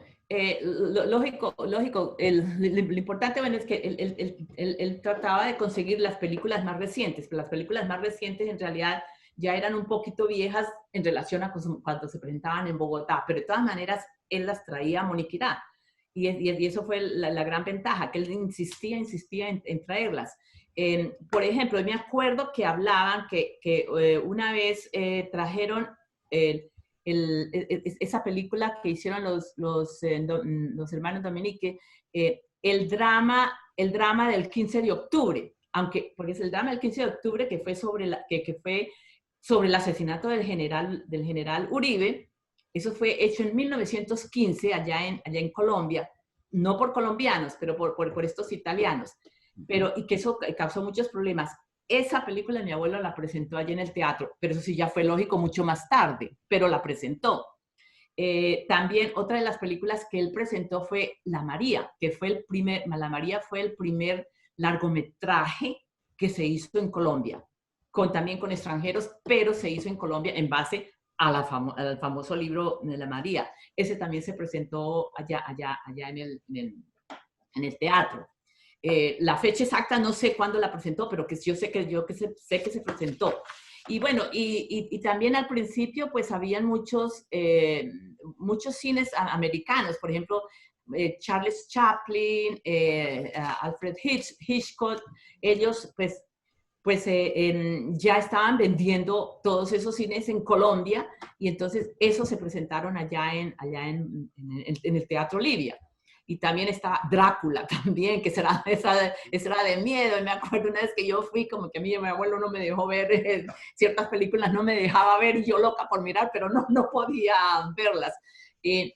lógico, lo importante, bueno, es que él trataba de conseguir las películas más recientes, pero las películas más recientes en realidad ya eran un poquito viejas en relación a cuando se presentaban en Bogotá, pero de todas maneras él las traía a Moniquirá. Y eso fue la gran ventaja, que él insistía en traerlas. Por ejemplo, me acuerdo que hablaban que una vez trajeron esa película que hicieron los hermanos Dominique, el drama del 15 de octubre, porque es el drama del 15 de octubre que fue sobre el asesinato del general Uribe. Eso fue hecho en 1915 allá en Colombia, no por colombianos, pero por estos italianos, y que eso causó muchos problemas. Esa película mi abuelo la presentó allí en el teatro, pero eso sí ya fue lógico mucho más tarde, pero la presentó. También otra de las películas que él presentó fue La María, La María fue el primer largometraje que se hizo en Colombia, también con extranjeros, pero se hizo en Colombia en base al famoso libro de La María. Ese también se presentó allá en el teatro. La fecha exacta no sé cuándo la presentó, pero que yo sé que se presentó. Y bueno, y también al principio pues habían muchos cines americanos, por ejemplo, Charles Chaplin, Alfred Hitchcock, ellos ya estaban vendiendo todos esos cines en Colombia y entonces esos se presentaron allá en el Teatro Livia. Y también está Drácula también, que esa era de miedo. Y me acuerdo una vez que yo fui, como que a mí mi abuelo no me dejó ver ciertas películas, no me dejaba ver y yo loca por mirar, pero no podía verlas. Y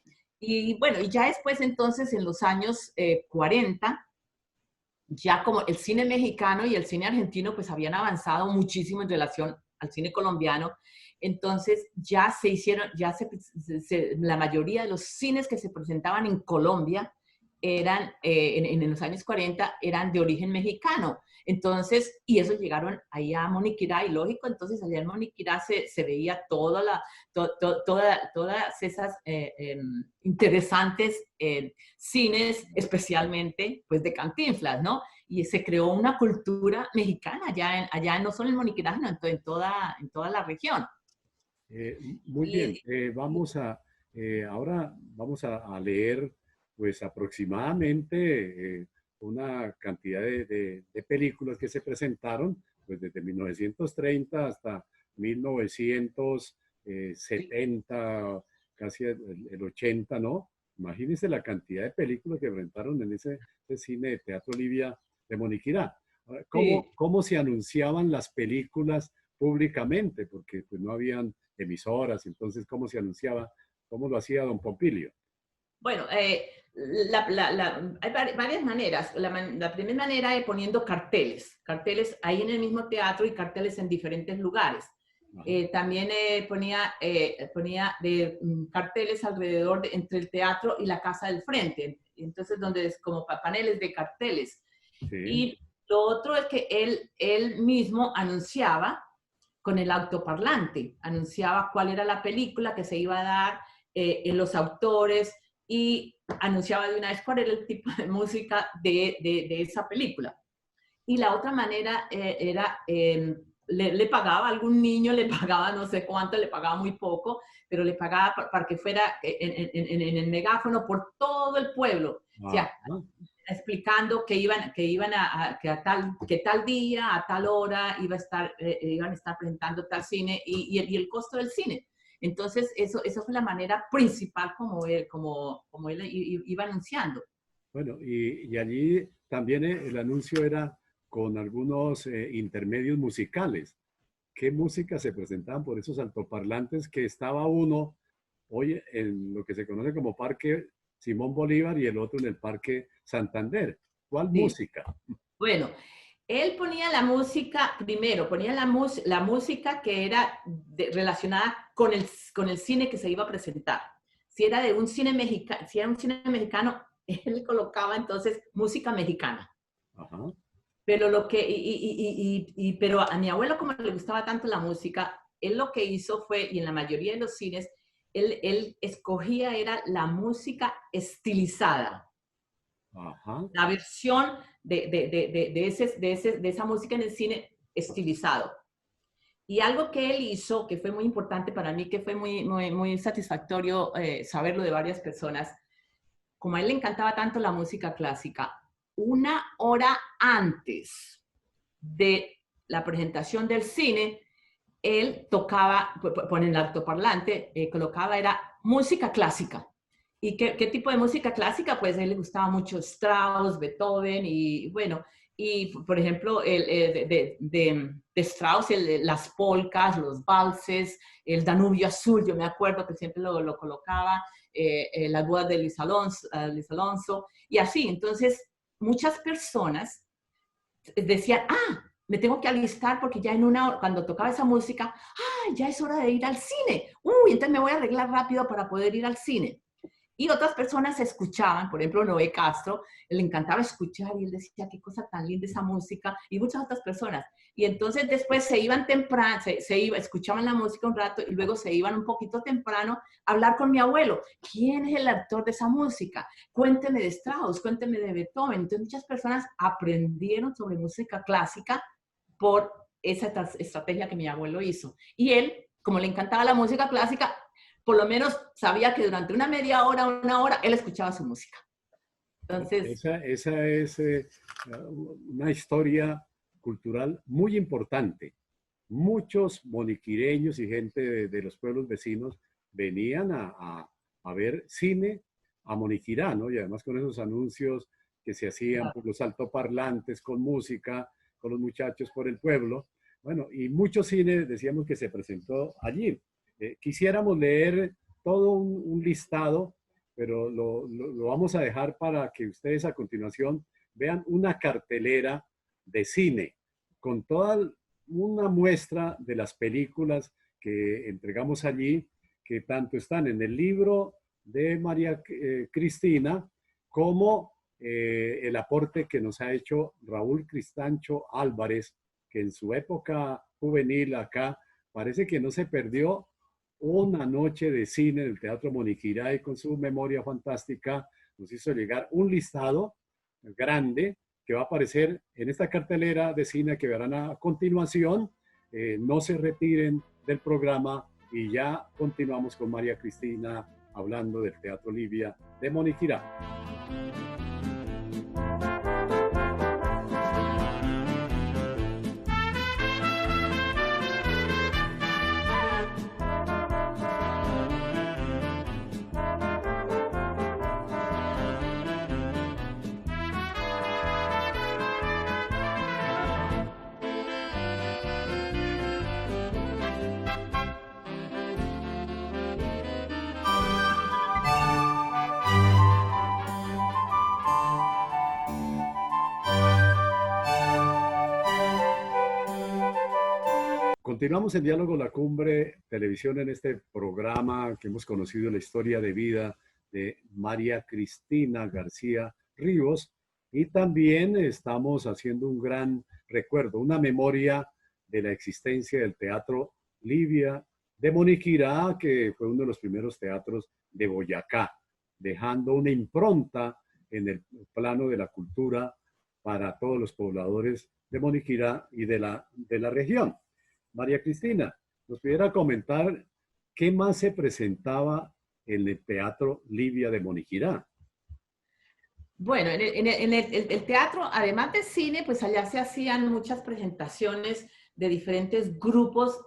bueno, y ya después entonces en los años 40, ya como el cine mexicano y el cine argentino pues habían avanzado muchísimo en relación al cine colombiano, entonces ya se hicieron, la mayoría de los cines que se presentaban en Colombia eran, en los años 40, eran de origen mexicano. Entonces, y esos llegaron ahí a Moniquirá, y lógico, entonces allá en Moniquirá se veía todas esas interesantes cines, especialmente pues de Cantinflas, ¿no? Y se creó una cultura mexicana allá no solo en Moniquirá, sino en toda la región. Muy bien, ahora vamos a leer pues aproximadamente una cantidad de películas que se presentaron pues desde 1930 hasta 1970, casi el 80, ¿no? Imagínense la cantidad de películas que presentaron en ese cine de Teatro Livia de Moniquirá. Ahora, Sí. ¿cómo se anunciaban las películas públicamente? Porque pues no habían emisoras, entonces ¿cómo se anunciaba? ¿Cómo lo hacía don Pompilio? Bueno, hay varias maneras. La primera manera es poniendo carteles ahí en el mismo teatro y carteles en diferentes lugares. También ponía carteles alrededor entre el teatro y la casa del frente, entonces donde es como paneles de carteles. Sí. Y lo otro es que él mismo anunciaba con el autoparlante, anunciaba cuál era la película que se iba a dar, los autores, y anunciaba de una vez cuál era el tipo de música de esa película. Y la otra manera era, le pagaba a algún niño, le pagaba no sé cuánto, le pagaba muy poco, pero le pagaba para que fuera en el megáfono por todo el pueblo. O sea, explicando que tal día, a tal hora, iban a estar presentando tal cine y el costo del cine. Entonces, eso fue la manera principal como él iba anunciando. Bueno, y allí también el anuncio era con algunos intermedios musicales. ¿Qué música se presentaban por esos altoparlantes que estaba uno hoy en lo que se conoce como Parque Simón Bolívar y el otro en el Parque Santander? ¿Cuál Sí. música? Bueno, Él ponía la música, primero, ponía la música que era relacionada con el cine que se iba a presentar. Si era de un cine mexicano, si era un cine mexicano, él colocaba entonces música mexicana. Ajá. Pero pero a mi abuelo, como le gustaba tanto la música, él lo que hizo fue, y en la mayoría de los cines, él escogía era la música estilizada. Ajá. La versión de esa música en el cine estilizado. Y algo que él hizo, que fue muy importante para mí, que fue muy satisfactorio saberlo de varias personas, como a él le encantaba tanto la música clásica, 1 hora antes de la presentación del cine, él tocaba, pone el altoparlante, colocaba, era música clásica. ¿Y qué tipo de música clásica? Pues a él le gustaba mucho Strauss, Beethoven y bueno, y por ejemplo, de Strauss, las polcas, los valses, el Danubio Azul, yo me acuerdo que siempre lo colocaba, las bodas de Luis Alonso, y así. Entonces, muchas personas decían, me tengo que alistar porque ya en 1 hora, cuando tocaba esa música, ya es hora de ir al cine. Uy, entonces me voy a arreglar rápido para poder ir al cine. Y otras personas escuchaban, por ejemplo, Noé Castro, le encantaba escuchar y él decía, qué cosa tan linda esa música, y muchas otras personas. Y entonces después se iban temprano, escuchaban la música un rato y luego se iban un poquito temprano a hablar con mi abuelo. ¿Quién es el autor de esa música? Cuénteme de Strauss, cuénteme de Beethoven. Entonces muchas personas aprendieron sobre música clásica por esa estrategia que mi abuelo hizo. Y él, como le encantaba la música clásica, por lo menos sabía que durante una media hora, 1 hora, él escuchaba su música. Entonces, Esa es una historia cultural muy importante. Muchos moniquireños y gente de los pueblos vecinos venían a ver cine a Moniquirá, ¿no? Y además con esos anuncios que se hacían por los altoparlantes, con música, con los muchachos por el pueblo. Bueno, y mucho cine decíamos que se presentó allí. Quisiéramos leer todo un listado, pero lo vamos a dejar para que ustedes a continuación vean una cartelera de cine con toda una muestra de las películas que entregamos allí, que tanto están en el libro de María Cristina como el aporte que nos ha hecho Raúl Cristancho Álvarez, que en su época juvenil acá parece que no se perdió una noche de cine en el Teatro Moniquirá, y con su memoria fantástica nos hizo llegar un listado grande que va a aparecer en esta cartelera de cine que verán a continuación. No se retiren del programa y ya continuamos con María Cristina hablando del Teatro Livia de Moniquirá. Continuamos en Diálogo La Cumbre Televisión en este programa que hemos conocido la historia de vida de María Cristina García Ríos, y también estamos haciendo un gran recuerdo, una memoria de la existencia del Teatro Livia de Moniquirá, que fue uno de los primeros teatros de Boyacá, dejando una impronta en el plano de la cultura para todos los pobladores de Moniquirá y de la región. María Cristina, ¿nos pudiera comentar qué más se presentaba en el Teatro Livia de Moniquirá? Bueno, en el teatro, además de cine, pues allá se hacían muchas presentaciones de diferentes grupos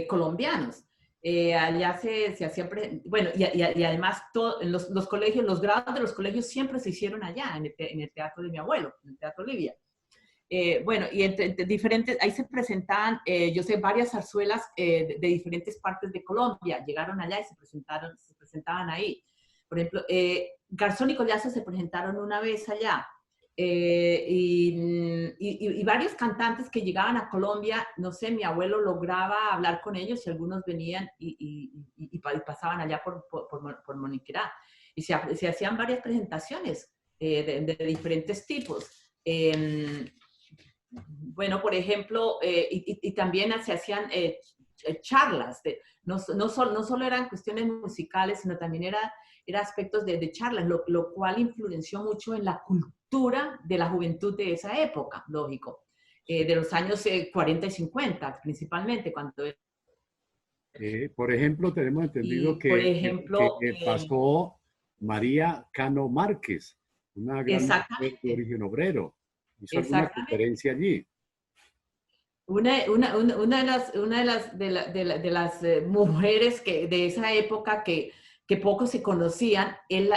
colombianos. Allá se hacían, bueno, y además los colegios, los grados de los colegios siempre se hicieron allá, en el teatro de mi abuelo, en el Teatro Livia. Bueno, y entre diferentes, ahí se presentaban, yo sé, varias zarzuelas de diferentes partes de Colombia, llegaron allá y se presentaban ahí. Por ejemplo, Garzón y Collazo se presentaron una vez allá. y varios cantantes que llegaban a Colombia, no sé, mi abuelo lograba hablar con ellos y algunos venían y pasaban allá por Moniquirá. Y se hacían varias presentaciones de diferentes tipos. Bueno, por ejemplo, y también se hacían charlas, no solo eran cuestiones musicales, sino también era aspectos de charlas, lo cual influenció mucho en la cultura de la juventud de esa época, lógico, de los años 40 y 50 principalmente, cuando... Por ejemplo, tenemos entendido Y, por ejemplo, que pasó María Cano Márquez, una gran mujer de exactamente, origen obrero. Hizo alguna exactamente. conferencia allí. Una de las mujeres de esa época que poco se conocían, él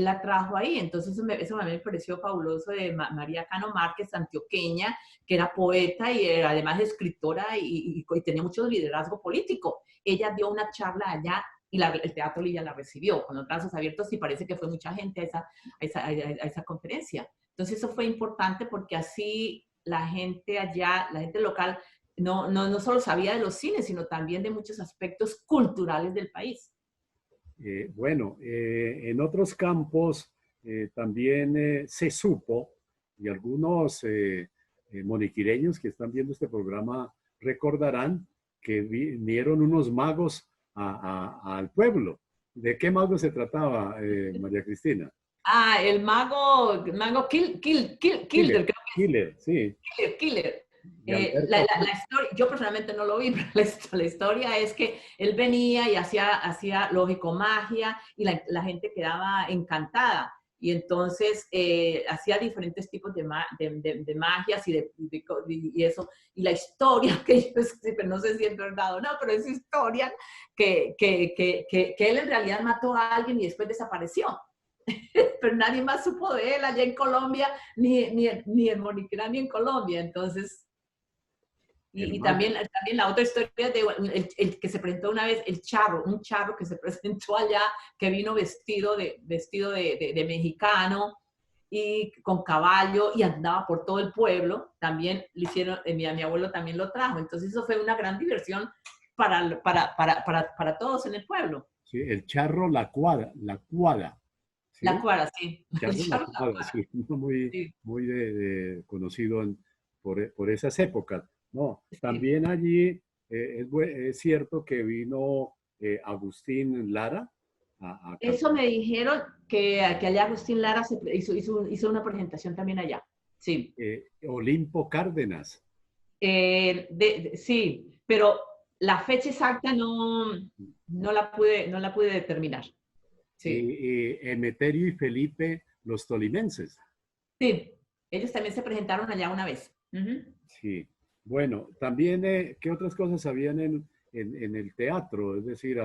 la trajo ahí. Entonces eso a mí me pareció fabuloso de María Cano Márquez, antioqueña, que era poeta y era además escritora y tenía mucho liderazgo político. Ella dio una charla allá y el Teatro Lilla la recibió con los brazos abiertos y parece que fue mucha gente a esa conferencia. Entonces eso fue importante porque así la gente allá, la gente local, no solo sabía de los cines, sino también de muchos aspectos culturales del país. Bueno, en otros campos también se supo, y algunos moniquireños que están viendo este programa recordarán que vinieron unos magos al pueblo. ¿De qué magos se trataba, María Cristina? El mago Killer, Kilder, creo Killer, sí. que Killer. Y Alberto. La historia, yo personalmente no lo vi, pero la historia es que él venía y hacía lógico, magia, y la gente quedaba encantada. Y entonces hacía diferentes tipos de magias y eso. Y la historia que yo escribí, no sé si es verdad o no, pero es historia que él en realidad mató a alguien y después desapareció. Pero nadie más supo de él allá en Colombia, ni en Moniquirá, ni en Colombia. Entonces, El y mago. también la otra historia de el que se presentó una vez, un charro que se presentó allá, que vino vestido de mexicano y con caballo y andaba por todo el pueblo. También le hicieron, mi abuelo también lo trajo. Entonces eso fue una gran diversión para todos en el pueblo. Sí, el charro la cuadra, La ¿sí? cuara, sí. El Charro la charro, la cuadra, cuara, sí, uno muy, sí, muy conocido por esas épocas. No, sí. también allí es cierto que vino Agustín Lara a Eso cantar. me dijeron que allá Agustín Lara hizo una presentación también allá. Sí. Olimpo Cárdenas. Sí, pero la fecha exacta no la pude determinar. Sí. Emeterio y Felipe, los tolimenses. Sí. Ellos también se presentaron allá una vez. Ujú. Sí. Bueno, también, ¿qué otras cosas habían en el teatro? Es decir,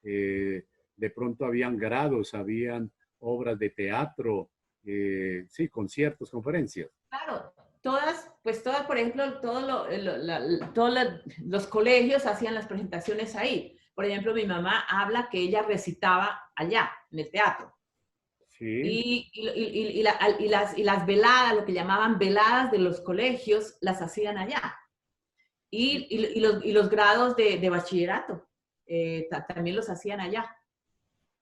de pronto habían grados, habían obras de teatro, sí, conciertos, conferencias. Claro, todas, por ejemplo, los colegios hacían las presentaciones ahí. Por ejemplo, mi mamá habla que ella recitaba allá, en el teatro. Sí, Y las veladas, lo que llamaban veladas de los colegios, las hacían allá. sí, Y los grados de bachillerato también los hacían allá.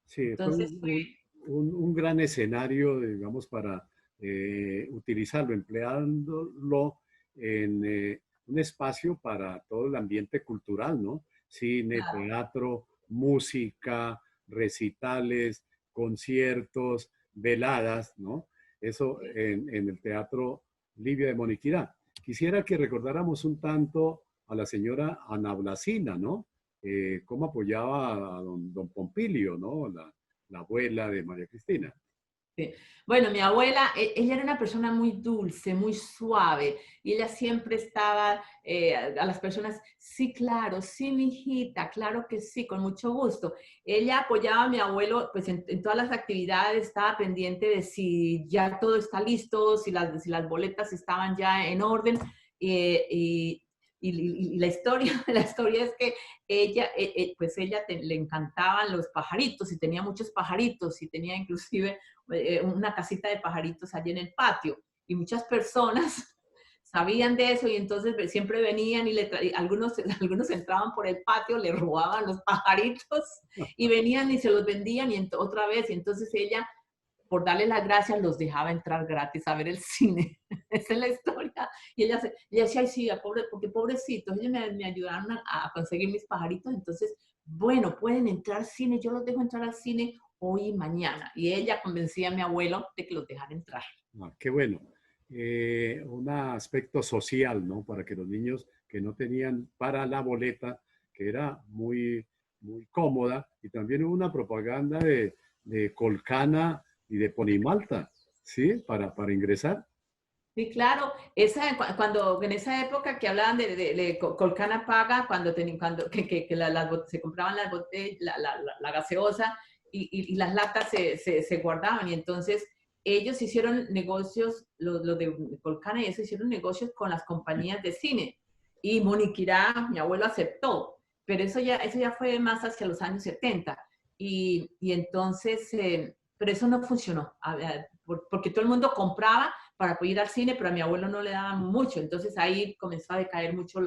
sí, fue Entonces fue, un gran escenario, digamos, para utilizarlo, empleándolo en un espacio para todo el ambiente cultural, ¿no? Cine, claro, teatro, música, recitales, conciertos, veladas, ¿no? Eso sí. en el Teatro Livia de Moniquirá. Quisiera que recordáramos un tanto a la señora Ana Blasina, ¿no? Cómo apoyaba a don Pompilio, ¿no? La abuela de María Cristina. Sí. Bueno, mi abuela, ella era una persona muy dulce, muy suave, y ella siempre estaba a las personas, sí, claro, sí, mi hijita, claro que sí, con mucho gusto. Ella apoyaba a mi abuelo pues, en todas las actividades, estaba pendiente de si ya todo está listo, si las boletas estaban ya en orden, y, y la historia, la historia es que ella, pues ella le encantaban los pajaritos y tenía muchos pajaritos y tenía inclusive una casita de pajaritos allí en el patio. Y muchas personas sabían de eso y entonces siempre venían y algunos entraban por el patio, le robaban los pajaritos y venían y se los vendían y otra vez. Y entonces ella, por darle las gracias, los dejaba entrar gratis a ver el cine. Esa es la historia. Y ella decía, ay, sí, porque pobrecitos, ellos me ayudaron a conseguir mis pajaritos, entonces, bueno, pueden entrar al cine, yo los dejo entrar al cine hoy y mañana. Y ella convencía a mi abuelo de que los dejara entrar. Ah, qué bueno. Un aspecto social, ¿no? Para que los niños que no tenían para la boleta, que era muy, muy cómoda, y también hubo una propaganda de Colcana y de Ponimalta, ¿sí? Para ingresar. Sí, claro. Cuando en esa época que hablaban de Colcana paga, cuando se compraban las botellas, la gaseosa y las latas se guardaban. Y entonces ellos hicieron negocios, los de Colcana y eso hicieron negocios con las compañías de cine. Y Moniquirá, mi abuelo aceptó, pero eso ya fue más hacia los años 70. Y entonces, pero eso no funcionó, porque todo el mundo compraba para poder ir al cine, pero a mi abuelo no le daban mucho. Entonces ahí comenzó a decaer mucho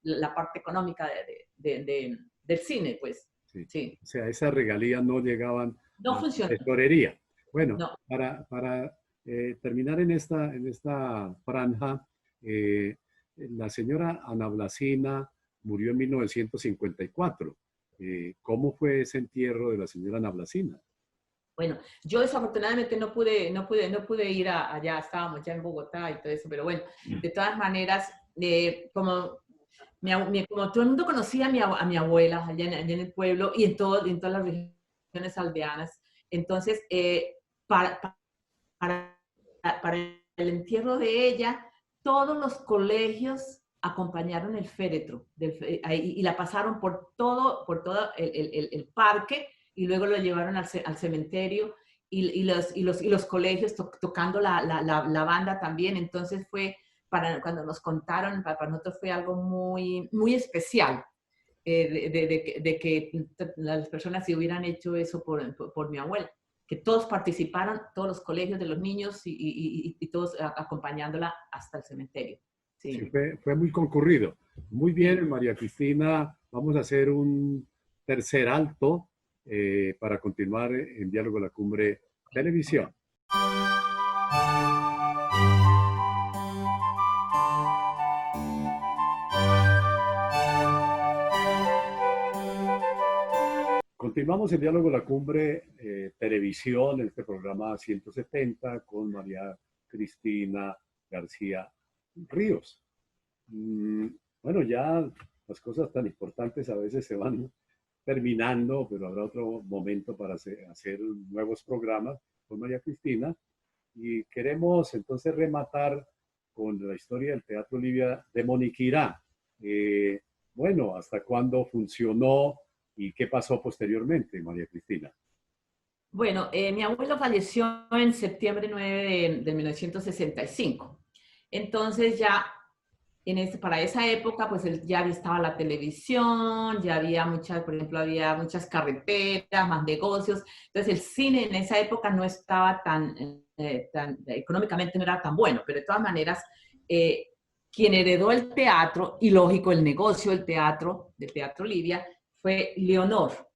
la parte económica del cine, pues. Sí. Sí. O sea, esas regalías no llegaban No a la funcionó. tesorería. Bueno, No. para terminar en esta franja, la señora Ana Blasina murió en 1954. ¿Cómo fue ese entierro de la señora Ana Blasina? Bueno, yo desafortunadamente no pude ir allá, estábamos ya en Bogotá y todo eso, pero bueno, de todas maneras, como todo el mundo conocía a mi abuela allá en el pueblo y en todas las regiones aldeanas, entonces, para el entierro de ella, todos los colegios acompañaron el féretro y la pasaron por todo el parque y luego lo llevaron al cementerio y los colegios tocando la banda también. Entonces cuando nos contaron, para nosotros fue algo muy, muy especial de que las personas se hubieran hecho eso por mi abuela, que todos participaron, todos los colegios de los niños y todos acompañándola hasta el cementerio. Sí. Sí, fue muy concurrido. Muy bien, María Cristina, vamos a hacer un tercer alto para continuar en Diálogo a la Cumbre Televisión. Continuamos en Diálogo a la Cumbre Televisión, en este programa 170 con María Cristina García Ríos. Bueno, ya las cosas tan importantes a veces se van terminando, pero habrá otro momento para hacer nuevos programas con María Cristina. Y queremos entonces rematar con la historia del Teatro Olivia de Moniquirá. Bueno, ¿hasta cuándo funcionó y qué pasó posteriormente, María Cristina? Bueno, mi abuelo falleció en septiembre 9 de 1965. Entonces ya para esa época, pues ya estaba la televisión, ya había por ejemplo, había muchas carreteras, más negocios. Entonces el cine en esa época no estaba económicamente no era tan bueno, pero de todas maneras, quien heredó el teatro, y lógico, el negocio del Teatro Olivia, fue Leonor.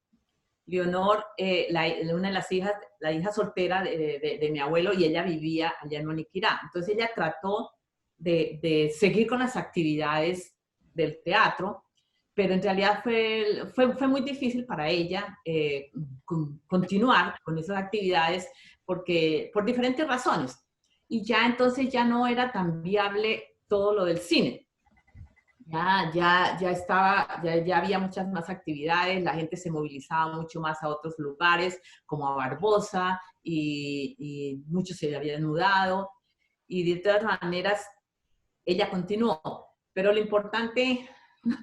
Leonor, una de las hijas, la hija soltera de mi abuelo, y ella vivía allá en Moniquirá. Entonces ella trató de seguir con las actividades del teatro, pero en realidad fue muy difícil para ella continuar con esas actividades por diferentes razones. Y ya entonces ya no era tan viable todo lo del cine. Ya había muchas más actividades, la gente se movilizaba mucho más a otros lugares, como a Barbosa, y muchos se habían mudado, y de todas maneras, ella continuó. Pero lo importante,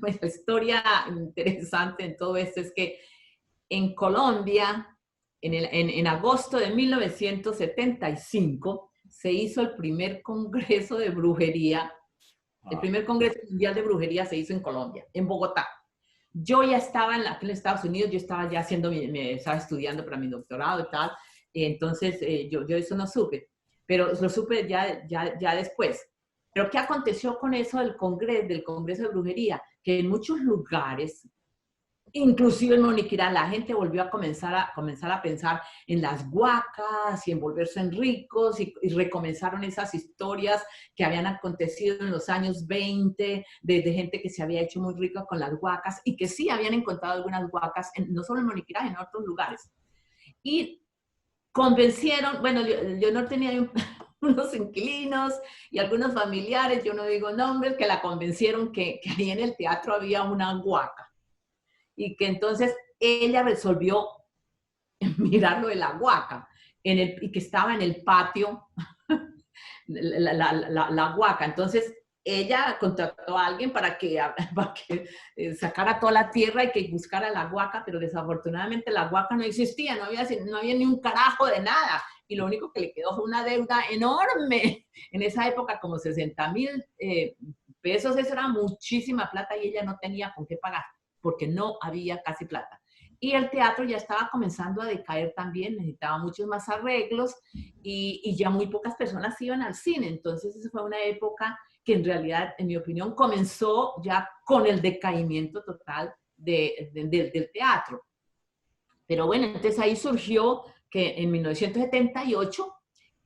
la historia interesante en todo esto es que en Colombia, en agosto de 1975, se hizo el primer congreso de brujería El Ah, primer Congreso Mundial de Brujería se hizo en Colombia, en Bogotá. Yo ya estaba aquí en Estados Unidos, yo estaba ya haciendo, estaba estudiando para mi doctorado y tal, entonces yo eso no supe, pero lo supe ya después. Pero ¿qué aconteció con eso del Congreso de Brujería? Que en muchos lugares, inclusive en Moniquirá, la gente volvió a comenzar a pensar en las huacas y en volverse en ricos y recomenzaron esas historias que habían acontecido en los años 20 de gente que se había hecho muy rica con las huacas y que sí habían encontrado algunas huacas, no solo en Moniquirá, en otros lugares. Y convencieron, bueno, yo no tenía unos inquilinos y algunos familiares, yo no digo nombres, que la convencieron que ahí en el teatro había una huaca y que entonces ella resolvió mirar lo de la huaca y que estaba en el patio la huaca. Entonces ella contrató a alguien para que sacara toda la tierra y que buscara la huaca, pero desafortunadamente la huaca no existía, no había ni un carajo de nada. Y lo único que le quedó fue una deuda enorme. En esa época, como 60,000 pesos, eso era muchísima plata y ella no tenía con qué pagar, porque no había casi plata. Y el teatro ya estaba comenzando a decaer también, necesitaba muchos más arreglos y ya muy pocas personas iban al cine. Entonces, esa fue una época que en realidad, en mi opinión, comenzó ya con el decaimiento total del teatro. Pero bueno, entonces ahí surgió que en 1978,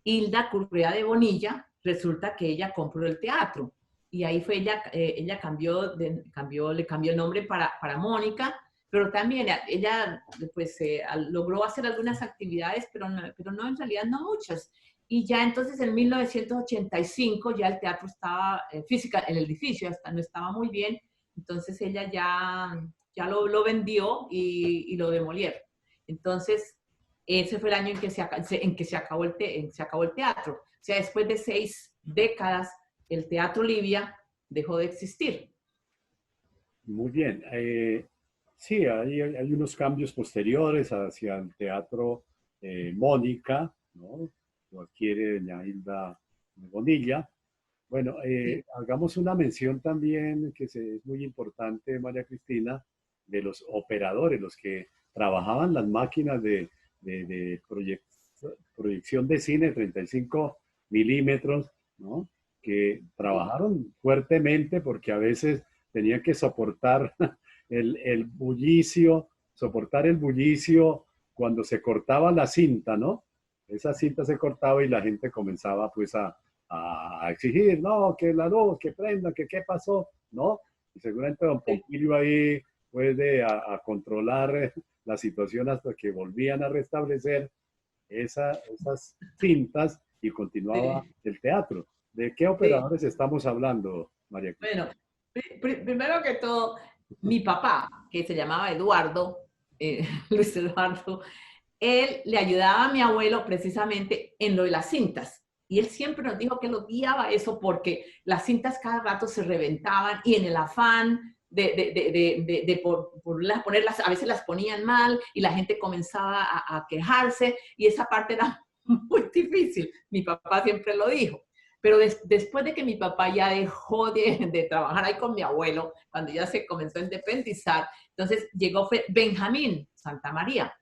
Hilda Correa de Bonilla, resulta que ella compró el teatro. Y ahí fue ella le cambió el nombre para Mónica, pero también ella pues logró hacer algunas actividades, pero no en realidad no muchas. Y ya entonces en 1985 ya el teatro estaba física, el edificio hasta no estaba muy bien, entonces ella ya lo vendió y lo demolieron. Entonces, ese fue el año en que se acabó el teatro. O sea, después de 6 décadas, el Teatro Livia dejó de existir. muy bien. Sí, hay unos cambios posteriores hacia el teatro Mónica, ¿no? Lo adquiere doña Hilda Bonilla. Bueno, Sí. hagamos una mención también es muy importante, María Cristina, de los operadores, los que trabajaban las máquinas de proyección de cine 35 milímetros, ¿no? Que trabajaron fuertemente porque a veces tenían que soportar el bullicio, soportar el bullicio cuando se cortaba la cinta, ¿no? Esa cinta se cortaba y la gente comenzaba pues a exigir, no, que la luz, que prenda, que qué pasó, ¿no? Y seguramente don Pompilio ahí puede a controlar la situación hasta que volvían a restablecer esas cintas y continuaba Sí. el teatro. ¿De qué Sí. operadores estamos hablando, María Cristina? Bueno, primero que todo, mi papá, que se llamaba Eduardo, Luis Eduardo, él le ayudaba a mi abuelo precisamente en lo de las cintas. Y él siempre nos dijo que lo odiaba eso porque las cintas cada rato se reventaban y en el afán de ponerlas, a veces las ponían mal y la gente comenzaba a quejarse y esa parte era muy difícil. Mi papá siempre lo dijo. Pero después de que mi papá ya dejó de trabajar ahí con mi abuelo, cuando ya se comenzó a independizar, entonces llegó Benjamín Santa María.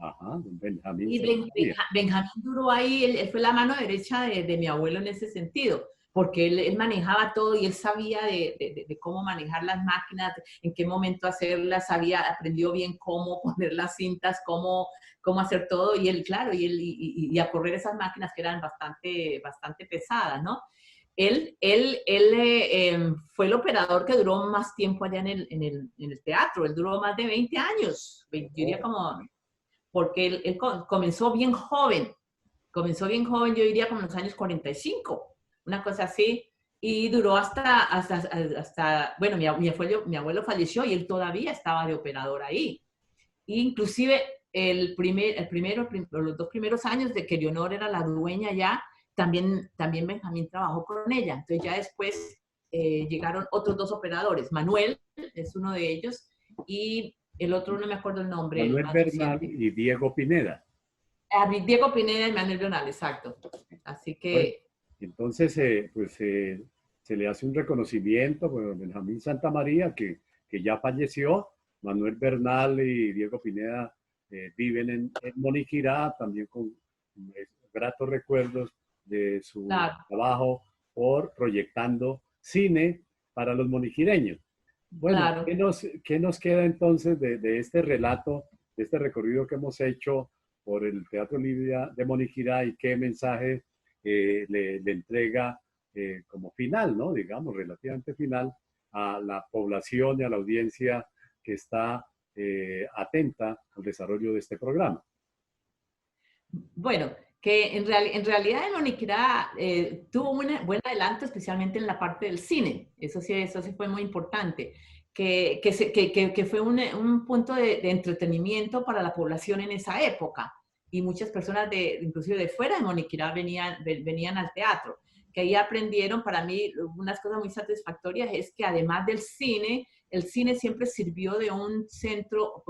Ajá, don Benjamín Y Santamaría. Benjamín duró ahí, él fue la mano derecha de mi abuelo en ese sentido, porque él manejaba todo y él sabía de cómo manejar las máquinas, en qué momento hacerlas, aprendió bien cómo poner las cintas, cómo hacer todo, y él, claro, y a correr esas máquinas que eran bastante pesadas, ¿no? Él fue el operador que duró más tiempo allá en el teatro, él duró más de 20 años, yo diría Oh, como porque él comenzó bien joven, yo diría como en los años 45, una cosa así, y duró bueno, mi abuelo falleció y él todavía estaba de operador ahí. E inclusive los 2 primeros años de que Leonor era la dueña ya, también Benjamín trabajó con ella. Entonces ya después llegaron otros 2 operadores. Manuel es uno de ellos y el otro no me acuerdo el nombre, el Manuel más Bernal reciente. y Diego Pineda. Diego Pineda y Manuel Bernal, exacto. Así Bueno, que entonces, se le hace un reconocimiento, bueno, Benjamín Santamaría, que ya falleció, Manuel Bernal y Diego Pineda viven en Moniquirá, también con gratos recuerdos de su trabajo por proyectando cine para los moniquireños. Bueno, ¿qué nos queda entonces de este relato, de este recorrido que hemos hecho por el Teatro Libre de Moniquirá y qué mensaje le entrega como final, ¿no? Digamos, relativamente final a la población y a la audiencia que está atenta al desarrollo de este programa? Bueno, que en realidad en Moniquirá tuvo un buen adelanto, especialmente en la parte del cine. Eso sí fue muy importante. Que fue un punto de entretenimiento para la población en esa época. Y muchas personas, inclusive de fuera de Moniquirá, venían al teatro. Que ahí aprendieron, para mí, unas cosas muy satisfactorias es que además del cine, el cine siempre sirvió de un centro,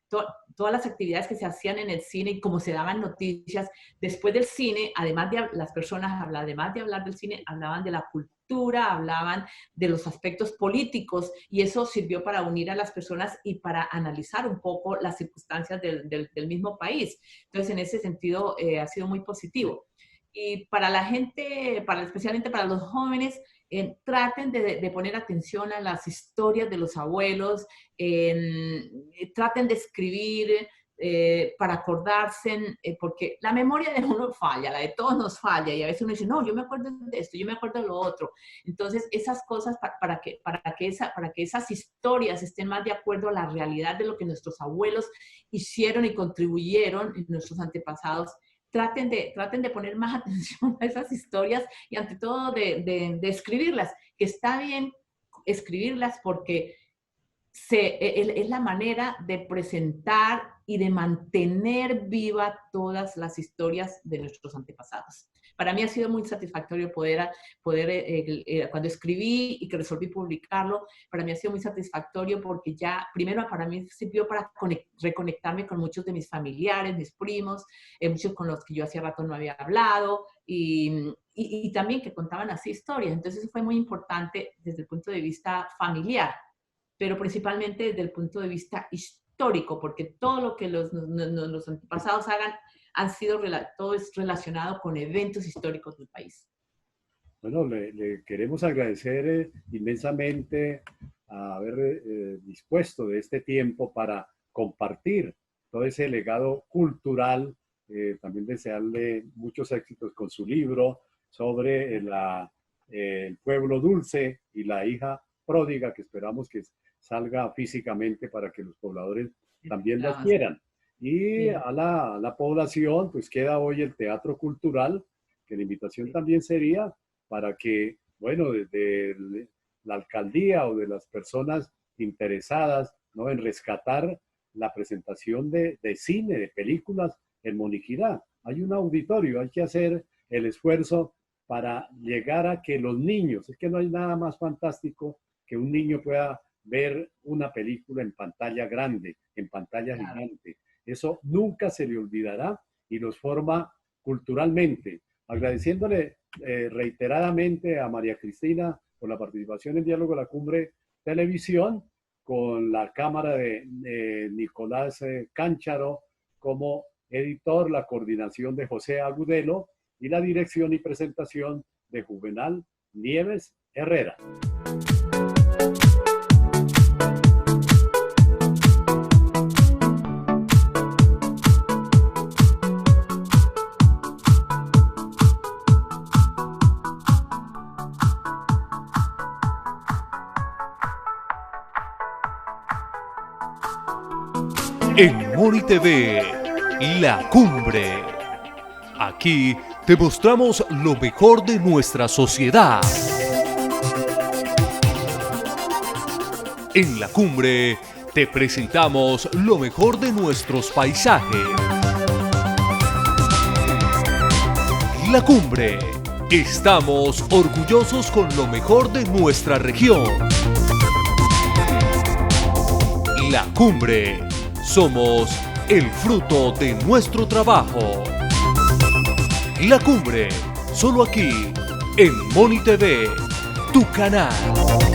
todas las actividades que se hacían en el cine y cómo se daban noticias. Después del cine, además de las personas, además de hablar del cine, hablaban de la cultura, hablaban de los aspectos políticos y eso sirvió para unir a las personas y para analizar un poco las circunstancias del mismo país. Entonces, en ese sentido, ha sido muy positivo. Y para la gente, especialmente para los jóvenes, traten de poner atención a las historias de los abuelos, traten de escribir para acordarse, porque la memoria de uno falla, la de todos nos falla, y a veces uno dice, no, yo me acuerdo de esto, yo me acuerdo de lo otro. Entonces, esas cosas, para que esas historias estén más de acuerdo a la realidad de lo que nuestros abuelos hicieron y contribuyeron, nuestros antepasados, traten de poner más atención a esas historias y ante todo de escribirlas, que está bien escribirlas porque es la manera de presentar y de mantener viva todas las historias de nuestros antepasados. Para mí ha sido muy satisfactorio poder cuando escribí y que resolví publicarlo, para mí ha sido muy satisfactorio porque ya, primero para mí sirvió para reconectarme con muchos de mis familiares, mis primos, muchos con los que yo hacía rato no había hablado y también que contaban así historias. Entonces eso fue muy importante desde el punto de vista familiar, pero principalmente desde el punto de vista histórico, porque todo lo que los antepasados hagan todo es relacionado con eventos históricos del país. Bueno, le queremos agradecer inmensamente a haber dispuesto de este tiempo para compartir todo ese legado cultural, también desearle muchos éxitos con su libro sobre el pueblo dulce y la hija pródiga, que esperamos que salga físicamente para que los pobladores también la quieran. Y a la población, pues queda hoy el Teatro Cultural, que la invitación también sería para que, bueno, desde la alcaldía o de las personas interesadas, ¿no?, en rescatar la presentación de cine, de películas en Moniquirá. Hay un auditorio, hay que hacer el esfuerzo para llegar a que los niños, es que no hay nada más fantástico que un niño pueda ver una película en pantalla grande, en pantalla gigante. Eso nunca se le olvidará y los forma culturalmente. Agradeciéndole reiteradamente a María Cristina por la participación en Diálogo de la Cumbre Televisión, con la cámara de Nicolás Cáncharo como editor, la coordinación de José Agudelo y la dirección y presentación de Juvenal Nieves Herrera. En Moni TV, La Cumbre. Aquí te mostramos lo mejor de nuestra sociedad. En La Cumbre te presentamos lo mejor de nuestros paisajes. La Cumbre. Estamos orgullosos con lo mejor de nuestra región. La Cumbre. Somos el fruto de nuestro trabajo. La Cumbre, solo aquí, en Moni TV, tu canal.